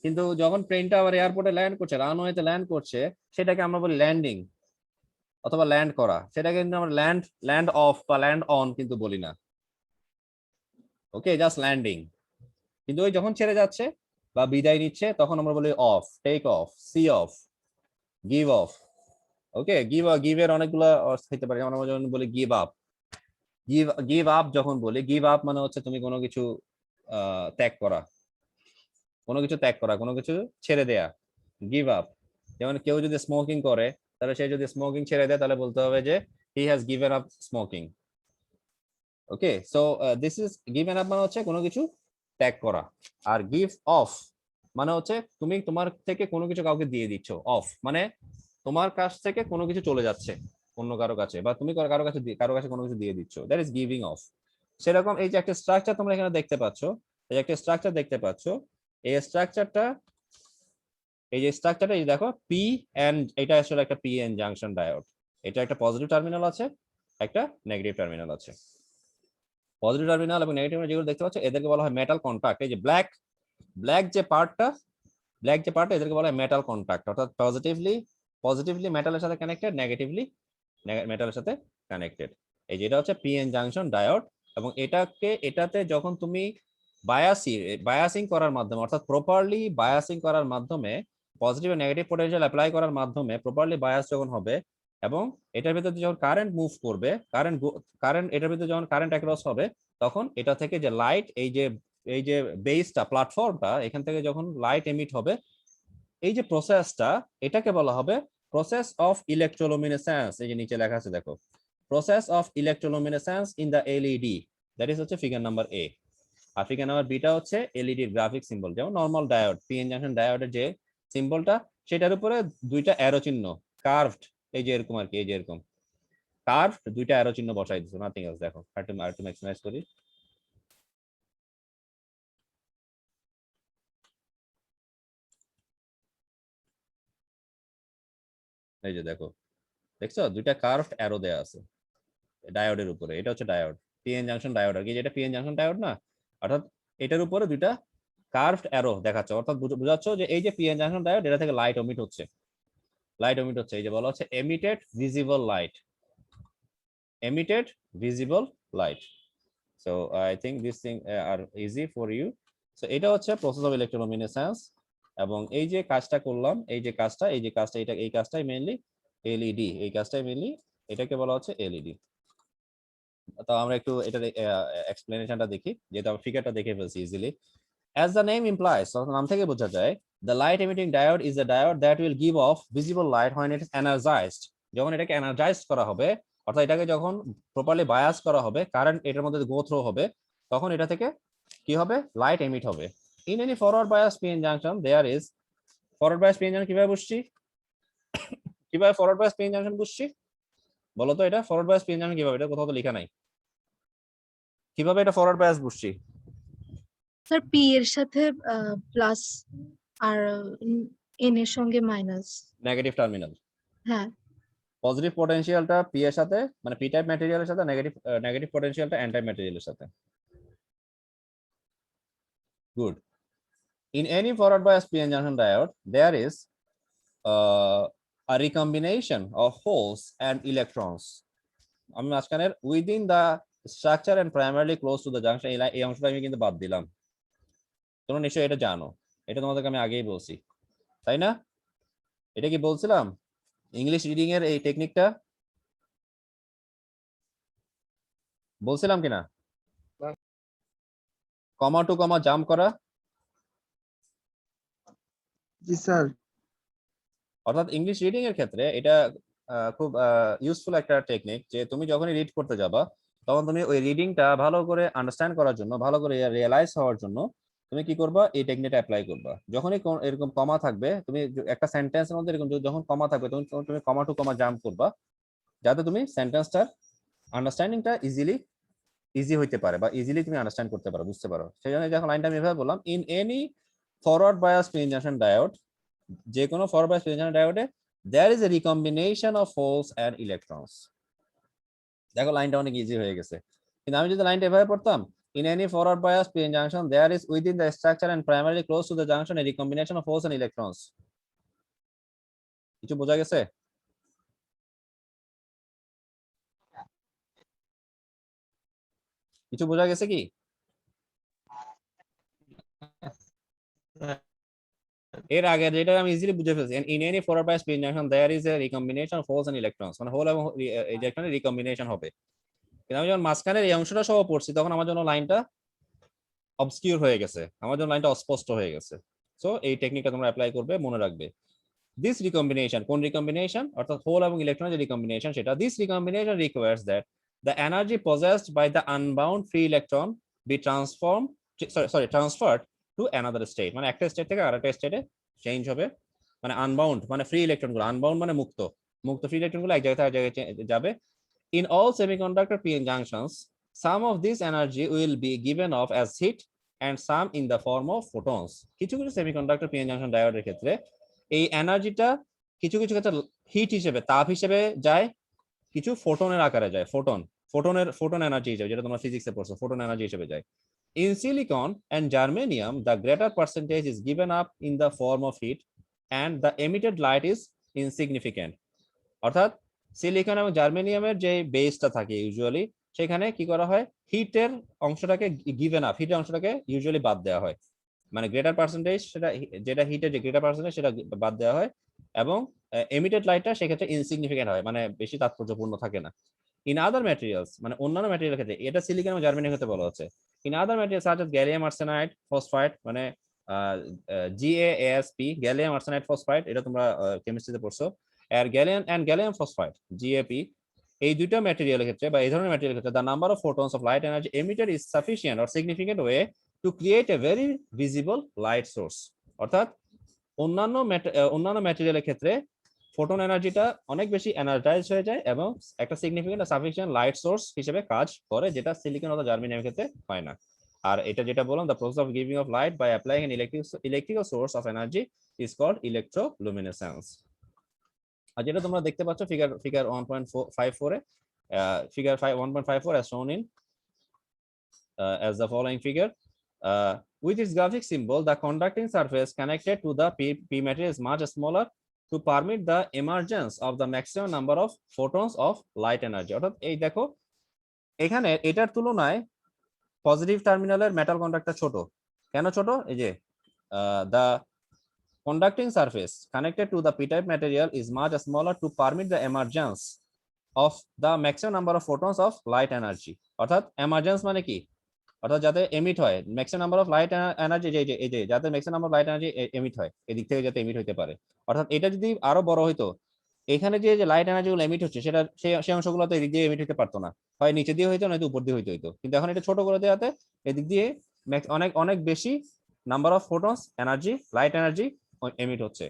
কিন্তু যখন প্লেনটা আবার এয়ারপোর্টে ল্যান্ড করছে, রানওয়েতে ল্যান্ড করছে, সেটাকে আমরা বলি ল্যান্ডিং অথবা ল্যান্ড করা। সেটাকে কিন্তু আমরা ল্যান্ড অফ বা ল্যান্ড অন কিন্তু বলি না। ওকে, জাস্ট ল্যান্ডিং। কিন্তু ওই যখন ছেড়ে যাচ্ছে বা বিদায় নিচ্ছে তখন আমরা বলি off, take off, see off, give off. Okay, give এর অনেকগুলো অর্থ হতে পারে, যেমন আমরা যখন বলি গিভ আপ, গিভ আপ যখন বলি, গিভ আপ মানে হচ্ছে তুমি কোনো কিছু ত্যাগ করা, কোনো কিছু ত্যাগ করা, কোনো কিছু ছেড়ে দেয়া, গিভ আপ। যেমন কেউ যদি স্মোকিং করে, তাহলে সে যদি স্মোকিং ছেড়ে দেয় তাহলে বলতে হবে যে he has given up smoking. Okay, so this is given up মানে হচ্ছে কোনো কিছু ত্যাগ করা। আর গিভ অফ মানে হচ্ছে তুমি তোমার থেকে কোনো কিছু কাউকে দিয়ে দিচ্ছ। অফ মানে তোমার কাছ থেকে কোনো কিছু চলে যাচ্ছে অন্য কারো কাছে, বা তুমি কারো কাছে কোনো কিছু দিয়ে দিচ্ছ, দ্যাট ইজ গিভিং অফ। সেরকম এই যে একটা স্ট্রাকচার তোমরা এখানে দেখতে পাচ্ছ, এই একটা স্ট্রাকচার দেখতে পাচ্ছ, এই স্ট্রাকচারটা, এই যে স্ট্রাকচারটা, এই দেখো পি এন্ড, এটা আসলে একটা পি এন জাংশন ডায়োড। এটা একটা পজিটিভ টার্মিনাল আছে, একটা নেগেটিভ টার্মিনাল আছে। পজিটিভ টার্মিনাল এবং নেগেটিভ টার্মিনাল যেগুলো দেখতে পাচ্ছ এদেরকে বলা হয় মেটাল কন্টাক্ট। এই যে ব্ল্যাক যে পার্টটা এদেরকে বলা হয় মেটাল কন্টাক্ট, অর্থাৎ পজিটিভলি মেটালের সাথে কানেক্টেড, নেগেটিভলি মেটালের সাথে কানেক্টেড। এই যেটা হচ্ছে পিএন জাংশন ডায়োড। এবং এটাতে যখন তুমি বায়াসিং করার মাধ্যমে, অর্থাৎ প্রপারলি বায়াসিং করার মাধ্যমে, পজিটিভ এবং নেগেটিভ পোটেনশিয়াল অ্যাপ্লাই করার মাধ্যমে প্রপারলি বায়াস যখন হবে এবং এটার ভিতরে যখন কারেন্ট মুভ করবে, কারেন্ট এটার ভিতরে যখন কারেন্ট অ্যাক্রস হবে, তখন এটা থেকে যে লাইট, এই যে বেসটা, প্ল্যাটফর্মটা, এখান থেকে যখন লাইট এমিট হবে, এই যে প্রসেসটা, এটাকে বলা হবে প্রসেস অফ ইলেকট্রোলুমিনেসেন্স। এই যে নিচে লেখা আছে দেখো, process of electroluminescence in the LED, that is হচ্ছে ফিগার নাম্বার এ। আর ফিগার নাম্বার বিটা হচ্ছে এলইডির গ্রাফিক সিম্বল, যেমন নরমাল ডায়োড, পিএন জাংশন ডায়োডের যে সিম্বলটা, সেটার উপরে দুইটা অ্যারো চিহ্ন, কার্ভড, এই যে এরকম আর কি, এই যে এরকম কার্ভড দুইটা অ্যারো চিহ্ন বসাই দিছো, নাথিং এলস। দেখো আরেকটু ম্যাক্সিমাইজ করি। এই যে দেখো, দেখছো দুইটা কার্ভড অ্যারো দেয়া আছে ডায়োডের উপরে, এটা হচ্ছে ডায়োড, পিএন জাংশন ডায়োড আর কি, যেটা পিএন জাংশন ডায়োড না, অর্থাৎ এটার উপরে দুইটা কার্ভড অ্যারো দেখাচ্ছে, অর্থাৎ বুঝাচ্ছ যে এই যে পিএন জাংশন ডায়োড, এটা থেকে লাইট এমিট হচ্ছে, এই যে বলা হচ্ছে emitted visible light, emitted visible light. So I think this thing are easy for you. So এটা হচ্ছে process of electroluminescence, এবং এই যে কাজটা করলাম, এই যে কাজটা এটা, এই কাজটাই মেইনলি এলইডি, এই কাজটাই মেইনলি এটাকে বলা হচ্ছে এলইডি। তো আমরা একটু এটা এক্সপ্লেনেশনটা দেখি, যেটা আমি ফিগারটা দেখে ফেলছি easily. As the name implies, নাম থেকে বোঝা যায়, the light emitting diode is a diode that will give off visible light when it is energized. যখন এটাকে এনার্জাইজড করা হবে, অর্থাৎ এটাকে যখন প্রপারলি বায়াস করা হবে, কারেন্ট এটার মধ্যে গো থ্রো হবে, তখন এটা থেকে কি হবে, লাইট এমিট হবে। In any forward bias PN junction there is, forward bias PN junction কিভাবে বুঝছি, কিভাবে ফরওয়ার্ড বায়াস পিএন জাংশন বুঝছি বলো তো? এটা ফরওয়ার্ড বায়াস পিএন জাংশন কিভাবে, এটা কোথাও তো লেখা নাই, কিভাবে এটা ফরওয়ার্ড বায়াস বুঝছি? স্যার পি এর সাথে প্লাস আর এন এর সঙ্গে মাইনাস। নেগেটিভ টার্মিনাল, হ্যাঁ। পজিটিভ পটেনশিয়ালটা পি এর সাথে, মানে পি টাইপ ম্যাটেরিয়ালের সাথে, নেগেটিভ পটেনশিয়ালটা এন টাইপ ম্যাটেরিয়ালের সাথে। Good. In any forward bias PN junction diode, there is a recombination of holes and electrons. আমি মাঝখানের within the structure and primarily close to the junction, এই অংশটা আমি কিন্তু বাদ দিলাম, তোমরা নিশ্চয়ই এটা জানো, এটা তোমাদেরকে আমি আগেই বলছি, তাই না? এটা কি বলছিলাম ইংলিশ রিডিং এর এই টেকনিকটা বলছিলাম কিনা? কমা টু কমা জাম্প করা, জি স্যার। অর্থাৎ ইংলিশ রিডিং এর ক্ষেত্রে এটা খুব ইউজফুল একটা টেকনিক, যে তুমি যখনই রিড করতে যাবা, তখন তুমি ওই রিডিংটা ভালো করে আন্ডারস্ট্যান্ড করার জন্য, ভালো করে রিয়েলাইজ হওয়ার জন্য তুমি কি করবা, এই টেকনিকটা অ্যাপ্লাই করবা। যখনই এরকম কমা থাকবে, তুমি একটা সেন্টেন্সের মধ্যে এরকম যখন কমা থাকবে, তখন তুমি কমা টু কমা জাম্প করবা, যাতে তুমি সেন্টেন্সটার আন্ডারস্ট্যান্ডিংটা ইজি হইতে পারে, বা ইজিলি তুমি আন্ডারস্ট্যান্ড করতে পারো, বুঝতে পারো। সেই জন্য যখন লাইনটা আমি এভাবে বললাম, in any forward bias PN junction diode, যে কোনো ফরওয়ার্ড বায়াস পিএন জাংশন ডায়োডে there is a recombination of holes and electrons. দেখো লাইনটা অনেক ইজি হয়ে গেছে, কিন্তু আমি যদি লাইনটা এভাবে পড়তাম, in any forward bias PN junction there is within the structure and primarily close to the junction a recombination of holes and electrons. কিছু বোঝা গেছে? কিছু বোঝা গেছে কি? এর আগে যেটা আমি ইজিলি বুঝে ফেলছি, in any forward bias PN junction there is a recombination of holes and electrons, মানে হোল এবং ইলেকট্রনের রিকম্বিনেশন হবে। কিন্তু আমি যখন মাঝখানের এই অংশটা সহ পড়ছি, তখন আমার জন্য লাইনটা অবস্কিউর হয়ে গেছে, আমার জন্য লাইনটা অস্পষ্ট হয়ে গেছে। সো এই টেকনিকটা তোমরা অ্যাপ্লাই করবে, মনে রাখবে। দিস রিকম্বিনেশন, কোন রিকম্বিনেশন, অর্থাৎ হোল এবং ইলেকট্রনের যে রিকম্বিনেশন, সেটা this recombination requires that the energy possessed by the unbound free electron be transferred to another state, মানে একটা স্টেট থেকে আরেকটা স্টেটে চেঞ্জ হবে। মানে আনবাউন্ড মানে ফ্রি ইলেকট্রন গুলো, আনবাউন্ড মানে মুক্ত, ফ্রি ইলেকট্রন গুলো এক জায়গা থেকে জায়গায় যাবে। In all semiconductor PN junctions, some of this energy will be given off as heat and some in the form of photons. কিছু কিছু সেমিকন্ডাক্টর PN junction ডায়োডের ক্ষেত্রে এই এনার্জিটা কিছু কিছু ক্ষেত্রে হিট হিসেবে, তাপ হিসেবে যায়, কিছু ফোটনের আকারে যায়, ফোটন এনার্জি হিসেবে, যেটা তোমরা ফিজিক্সে পড়ছো, ফোটন এনার্জি হিসেবে যায়। In silicon and germanium, the greater percentage is given up in the form of heat and the emitted light is insignificant. অর্থাৎ সিলিকন এবং জার্মেনিয়ামের যে বেসটা থাকে ইউজুয়ালি, সেখানে কি করা হয়, হিটের অংশটাকে গিভেন আপ, হিটের অংশটাকে ইউজুয়ালি বাদ দেওয়া হয়, মানে গ্রেটার পার্সেন্টেজ সেটা যেটা হিটের যে গ্রেটার পার্সেন্টেজ সেটা বাদ দেওয়া হয়, এবং এমিটেড লাইটটা সেক্ষেত্রে ইনসিগনিফিকেন্ট হয়, মানে বেশি তাৎপর্যপূর্ণ থাকে না। ইন আদার ম্যাটেরিয়ালস, মানে অন্যান্য ম্যাটেরিয়ালের ক্ষেত্রে, এটা সিলিকন এবং জার্মেনিয়াম ক্ষেত্রে বলা হচ্ছে, in other materials such as gallium arsenide phosphide, মানে GaAsP, গ্যালিয়াম আর্সেনাইড ফসফাইড, এটা তোমরা কেমিস্ট্রিতে পড়ছো, আর গ্যালিয়াম ফসফাইড GaP, এই দুইটা ম্যাটেরিয়ালের ক্ষেত্রে বা এই ধরনের ম্যাটেরিয়ালের ক্ষেত্রে the number of photons of light energy emitted is sufficient or significant way to create a very visible light source। অর্থাৎ অন্যান্য ম্যাটেরিয়ালের ক্ষেত্রে ফোটন এনার্জিটা অনেক বেশি এনার্জাইজ হয়ে যায় এবং একটা সিগনিফিকেন্ট সাফিসিয়েন্ট লাইট সোর্স হিসেবে কাজ করে, যেটা সিলিকন অথবা জার্মেনিয়ামের ক্ষেত্রে হয় না। আর এটা যেটা বললাম, the process of giving off light by applying an electrical source of energy is called electroluminescence. আর যেটা তোমরা দেখতে পাচ্ছ ফিগার 1.54 এ, figure 1.54 as shown in as the following figure. With its graphic symbol, the conducting surface connected to the p material is much smaller to permit the emergence of the maximum number of photons of light energy। অর্থাৎ এই দেখো এখানে এটার তুলনায় পজিটিভ টার্মিনালের মেটাল কন্ডাক্টর ছোট। কেন ছোট? এই যে the conducting surface connected to the p-type material is much smaller to permit the emergence of the maximum number of photons of light energy। অর্থাৎ emergence মানে কি? অর্থাৎ যাতে এমিট হয় maximum number of light energy, এই যে যাতে maximum number of light energy emit হয়, এদিক থেকে যাতে এমিট হতে পারে। অর্থাৎ এটা যদি আরো বড় হইতো, এখানে যে লাইট এনার্জি গুলো এমিট হচ্ছে সেটা সেই অংশগুলো তো এদিক দিয়ে এমিট হতে পারতো না, হয় নিচে দিয়ে হইতো নয়তো উপর দিয়ে হইতো। কিন্তু এখন এটা ছোট করে দেওয়াতে এদিক দিয়ে অনেক অনেক বেশি number of photons energy, light energy emit হচ্ছে।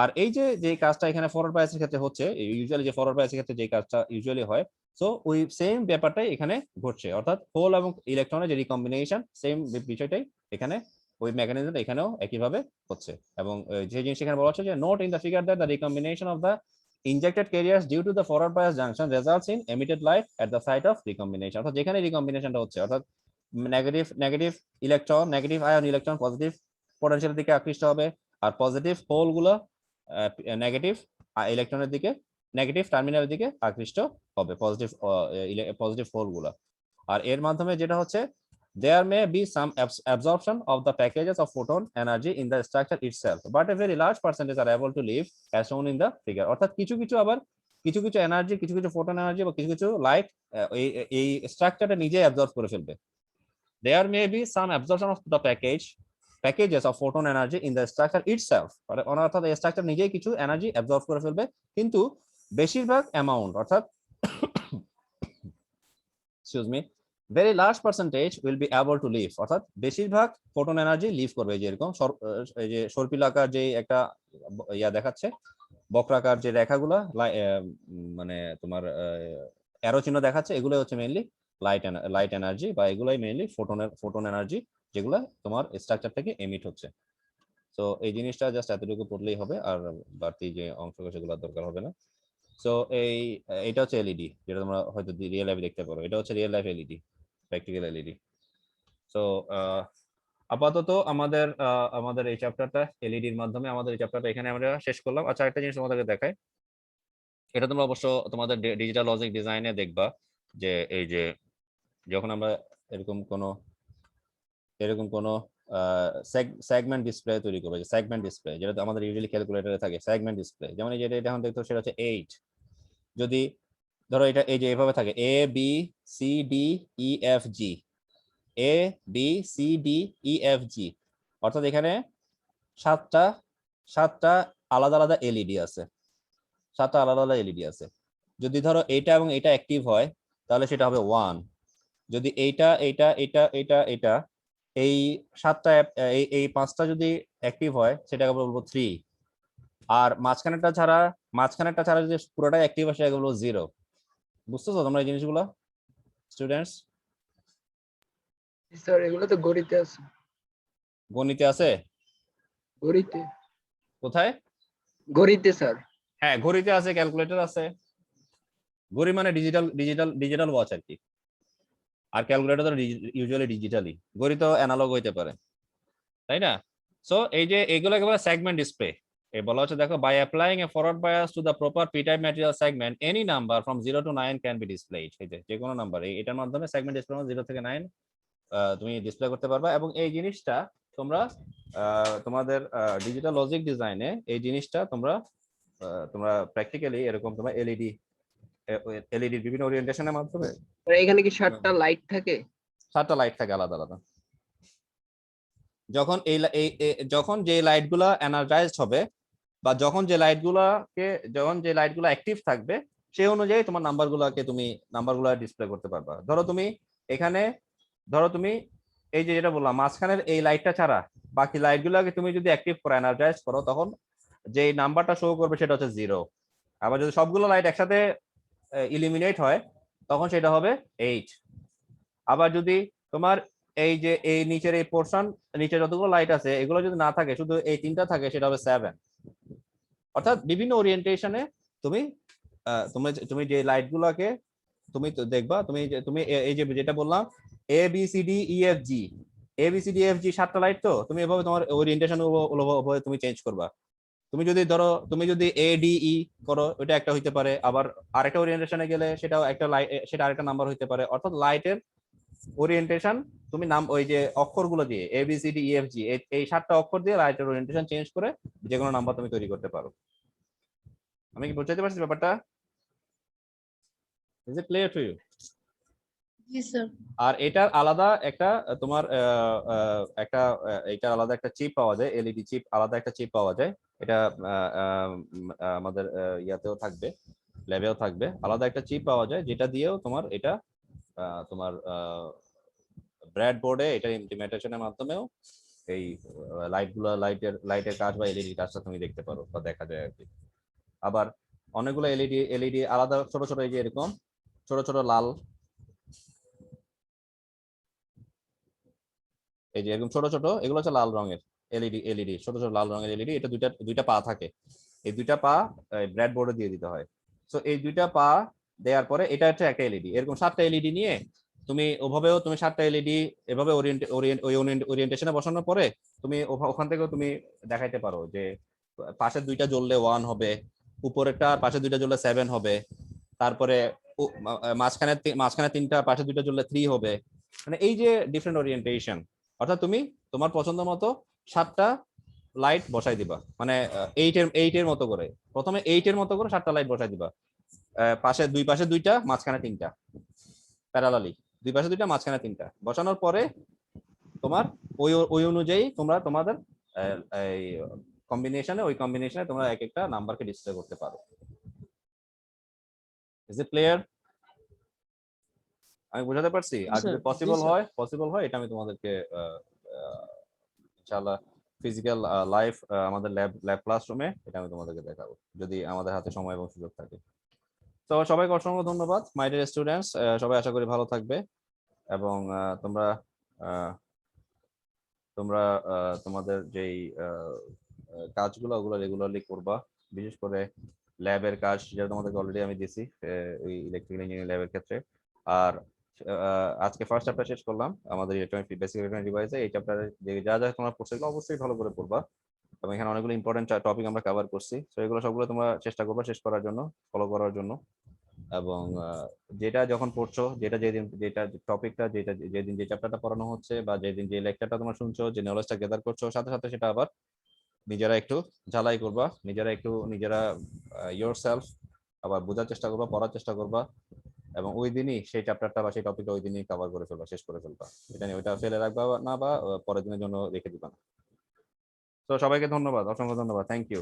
আর এই যে কাজটা এখানে ফরওয়ার্ড বায়াসের ক্ষেত্রে হচ্ছে, ইউজুয়ালি যে ফরওয়ার্ড বায়াসের ক্ষেত্রে যে কাজটা ইউজুয়ালি হয়, সো ওই সেম ব্যাপারটাই এখানে ঘটছে। অর্থাৎ হোল এবং ইলেকট্রনের যে রিকম্বিনেশন, সেম বিষয়টাই এখানে ওই মেকানিজমটা এখানেও একইভাবে হচ্ছে। এবং যে জিনিস এখানে বলা হচ্ছে যে note in the figure that the recombination of the injected carriers due to the forward bias junction results in emitted light at the site of recombination. অর্থাৎ যেখানে রিকম্বিনেশনটা হচ্ছে, অর্থাৎ negative electron, negative ion electron positive পোটেনশিয়ালের দিকে আকৃষ্ট হবে, আর পজিটিভ হোলগুলো নেগেটিভ ইলেকট্রনের দিকে, নেগেটিভ টার্মিনালের দিকে আকৃষ্ট হবে, পজিটিভ হোলগুলো। আর এর মাধ্যমে যেটা হচ্ছে, there may be some absorption of the packages of photon energy in the structure itself, but a very large percentage are able to leave as shown in the figure। অর্থাৎ কিছু এনার্জি, কিছু ফোটন এনার্জি বা কিছু লাইট এই স্ট্রাকচারটা নিজে অ্যাবজর্ব করে ফেলবে। There may be some absorption of the packages of photon energy in the structure itself, অর্থাৎ এই স্ট্রাকচার নিজেই কিছু এনার্জি অ্যাবজর্ব করে ফেলবে, কিন্তু বেশিরভাগ অ্যামাউন্ট, অর্থাৎ excuse me, very large percentage will be able to leave, অর্থাৎ বেশিরভাগ ফোটন এনার্জি লিভ করবে। যেরকম এই যে সর্পিলাকার যে একটা ইয়া দেখাচ্ছে, বক্রাকার যে রেখাগুলো মানে তোমার অ্যারো চিহ্ন দেখাচ্ছে, এগুলো হচ্ছে মেইনলি লাইট এনার্জি, বা এগুলাই মেইনলি ফোটন এনার্জি, যেগুলো তোমার স্ট্রাকচার থেকে এমিট হচ্ছে। সো এই জিনিসটা জাস্ট এতটুকু পড়লেই হবে, আর বাড়তি যে অংশ সেগুলো দরকার হবে না। সো এইটা হচ্ছে এলইডি, যেটা তোমরা হয়তো রিয়েল লাইফে দেখতে পারো। এটা হচ্ছে real life LED, practical LED. So আপাতত আমাদের এই চ্যাপ্টারটা এলইডির মাধ্যমে আমাদের এই চ্যাপ্টারটা এখানে আমরা শেষ করলাম। আচ্ছা, একটা জিনিস তোমাদেরকে দেখাই, এটা তোমরা অবশ্য তোমাদের ডিজিটাল লজিক ডিজাইনে দেখবা যে এই যে যখন আমরা এরকম কোনো সেগমেন্ট ডিসপ্লে তৈরি করবো, সেগমেন্ট ডিসপ্লে যেটা আমাদের ইউজুয়ালি ক্যালকুলেটরে থাকে, সেগমেন্ট ডিসপ্লে, যেমন এই যে এটা এখন দেখতো সেটা হচ্ছে 8। যদি ধরো এটা এই যে এভাবে থাকে A B C D E F G, A B C D E F G, অর্থাৎ এখানে সাতটা আলাদা আলাদা এলইডি আছে, যদি ধরো এইটা এবং এটা অ্যাক্টিভ হয় তাহলে সেটা হবে 1। যদি এইটা এই সাতটা এই পাঁচটা যদি অ্যাক্টিভ হয় সেটাকে বলবো 3। আর মাঝখানেরটা ছাড়া যদি পুরোটাই অ্যাক্টিভ হয় সেটাকে বলবো 0। বুঝতেছো তোমরা এই জিনিসগুলো স্টুডেন্টস? স্যার এগুলো তো গণিতে আছে। গণিতে আছে? গণিতে কোথায়? গণিতে স্যার। হ্যাঁ, ঘড়িতে আছে, ক্যালকুলেটর আছে। ঘড়ি মানে ডিজিটাল ওয়াচ আর কি, আর ক্যালকুলেটর তো ইউজুয়ালি ডিজিটালি, ঘড়ি তো অ্যানালগ হইতে পারে, তাই না? সো এই যে এগুলো একেবারে সেগমেন্ট ডিসপ্লে, এই বলা হচ্ছে দেখো, by applying a forward bias to the proper p-type material segment, any number from 0 to 9 can be displayed. এই যে কোনো নাম্বার এটার মাধ্যমে সেগমেন্ট ডিসপ্লে 0 থেকে 9 তুমি ডিসপ্লে করতে পারবা। এবং এই জিনিসটা তোমরা তোমাদের ডিজিটাল লজিক ডিজাইনে এই জিনিসটা তোমরা প্র্যাকটিক্যালি এরকম তোমরা এলইডি বিভিন্ন ওরিয়েন্টেশনের মাধ্যমে আর এখানে কি 7টা লাইট থাকে? 7টা লাইট থাকে আলাদা আলাদা। যখন যখন যে লাইটগুলা এনার্জাইজড হবে বা যখন যে লাইটগুলো অ্যাক্টিভ থাকবে সেই অনুযায়ী তোমার নাম্বারগুলো ডিসপ্লে করতে পারবা। ধরো তুমি এই যে যেটা বললাম মাঝখানের এই লাইটটা ছাড়া বাকি লাইটগুলোকে তুমি যদি অ্যাক্টিভ করো, এনার্জাইজ করো, তখন যে নাম্বারটা শো করবে সেটা হচ্ছে 0। আবার যদি সবগুলো লাইট একসাথে ইলিমিনেট হয় তখন সেটা হবে 8। আবার যদি তোমার এই যে এই নিচের এই পোর্শন, নিচে যতগুলো লাইট আছে এগুলো যদি না থাকে, শুধু এই 3টা থাকে, সেটা হবে 7। অর্থাৎ বিভিন্ন ওরিয়েন্টেশনে তুমি যে লাইটগুলোকে তুমি দেখবা, তুমি এই যে যেটা বললাম A B C D E F G, 7টা লাইট, তো তুমি এভাবে তোমার ওরিয়েন্টেশন তুমি চেঞ্জ করবা। তুমি যদি এ ডি ই করো, ওটা একটা হইতে পারে, আবার আরেকটা ওরিয়েন্টেশনে গেলে সেটাও একটা লাইট, সেটা আরেকটা নাম্বার হইতে পারে। অর্থাৎ লাইটের ওরিয়েন্টেশন তুমি ওই যে অক্ষরগুলো দিয়ে A B C D E F G, এই 7টা অক্ষর দিয়ে লাইটের ওরিয়েন্টেশন চেঞ্জ করে যে কোনো নাম্বার তুমি তৈরি করতে পারো। আমি কি বুঝাতে পারছি ব্যাপারটা? Is it clear to you? জি স্যার। আর এটার আলাদা একটা তোমার এটার আলাদা একটা চিপ পাওয়া যায়, এলইডি চিপ, আলাদা একটা চিপ পাওয়া যায়। এটা আমাদের ইয়াতেও থাকবে, ল্যাবেও থাকবে। আলাদা একটা চিপ পাওয়া যায় যেটা দিয়েও তোমার এটা তোমার ব্র্যাড বোর্ডে এটা ইমপ্লিমেন্টেশনের মাধ্যমেও এই লাইটের কাজ বা এলইডি কাজটা তুমি দেখতে পারো বা দেখা যায় আর কি। আবার অনেকগুলো এলইডি আলাদা ছোট ছোট, এই যে এরকম ছোট ছোট লাল, এই যে এরকম ছোট ছোট, এগুলো হচ্ছে লাল রঙের এলইডি, ছোট ছোট লাল রঙের এলইডি। এটা দুইটা পা থাকে, এই দুইটা পা ব্র্যাড বোর্ডে দিয়ে দিতে হয়। সো এই দুইটা পা দেওয়ার পরে এটা হচ্ছে একটা এলইডি। এরকম 7টা এলইডি নিয়ে তুমি 7টা এলইডি এভাবে ওরিয়েন্টেশনে বসানোর পরে তুমি ওখান থেকেও তুমি দেখাইতে পারো যে পাশের 2টা জ্বললে 1 হবে, উপরেরটা পাশে 2টা জ্বললে 7 হবে, তারপরে মাঝখানে 3টা, পাশে 2টা জ্বললে 3 হবে। মানে এই যে ডিফারেন্ট ওরিয়েন্টেশন, অর্থাৎ তুমি তোমার পছন্দ মতো 7টা লাইট বসাই দিবা, মানে 8 এর মতো করে, প্রথমে 8 এর মতো করে 7টা লাইট বসাই দিবা। দুই পাশে 2টা, মাঝখানে 3টা, প্যারালালি 2 পাশে 2টা, মাঝখানে 3টা বসানোর পরে তোমার ওই অনুযায়ী তোমাদের এই কম্বিনেশনে তোমরা এক একটা নাম্বারকে ডিসপ্লে করতে পারো। Is it clear? আমি বুঝাতে পারছি? আর যদি পসিবল হয় এটা আমি তোমাদেরকে ইনশাআল্লাহ ফিজিক্যাল লাইভ আমাদের ল্যাব ক্লাসরুমে এটা আমি তোমাদেরকে দেখাবো, যদি আমাদের হাতে সময় এবং সুযোগ থাকে। তো সবাইকে অসংখ্য ধন্যবাদ মাই ডিয়ার স্টুডেন্টস, সবাই আশা করি ভালো থাকবে এবং তোমরা তোমাদের যেই কাজগুলো ওগুলো রেগুলারলি করবা। বিশেষ করে ল্যাবের কাজ যেটা তোমাদেরকে অলরেডি আমি দিয়েছি ওই ইলেকট্রিক্যাল ইঞ্জিনিয়ারিং ল্যাবের ক্ষেত্রে। আর আজকে ফার্স্ট চ্যাপ্টার শেষ করলাম আমাদের বেসিক ইলেকট্রনিক ডিভাইসে। এই চ্যাপ্টারে যা তোমরা পড়ছো এগুলো অবশ্যই ভালো করে পড়বা, এবং এখানে অনেকগুলো ইম্পর্টেন্ট টপিক আমরা কভার করছি। তো এগুলো সবগুলো তোমরা চেষ্টা করবা শেষ করার জন্য, ফলো করার জন্য। এবং যেটা যখন পড়ছো, যেটা টপিকটা যেদিন যে চ্যাপ্টারটা পড়ানো হচ্ছে বা যেদিন যে লেকচারটা তোমরা শুনছো, যে নলেজটা গ্যাদার করছো, সাথে সাথে সেটা আবার নিজেরা একটু ঝালাই করবা, নিজেরা ইয়োরসেলফ আবার বোঝার চেষ্টা করবা, পড়ার চেষ্টা করবা, এবং ওই দিনই সেই চ্যাপ্টারটা বা সেই টপিকটা ওই দিনই কভার করে ফেলবা, শেষ করে ফেলবা। এটা নিয়ে ওইটা ফেলে রাখবা না বা পরের দিনের জন্য রেখে দিবা না। তো সবাইকে ধন্যবাদ, অসংখ্য ধন্যবাদ, থ্যাংক ইউ।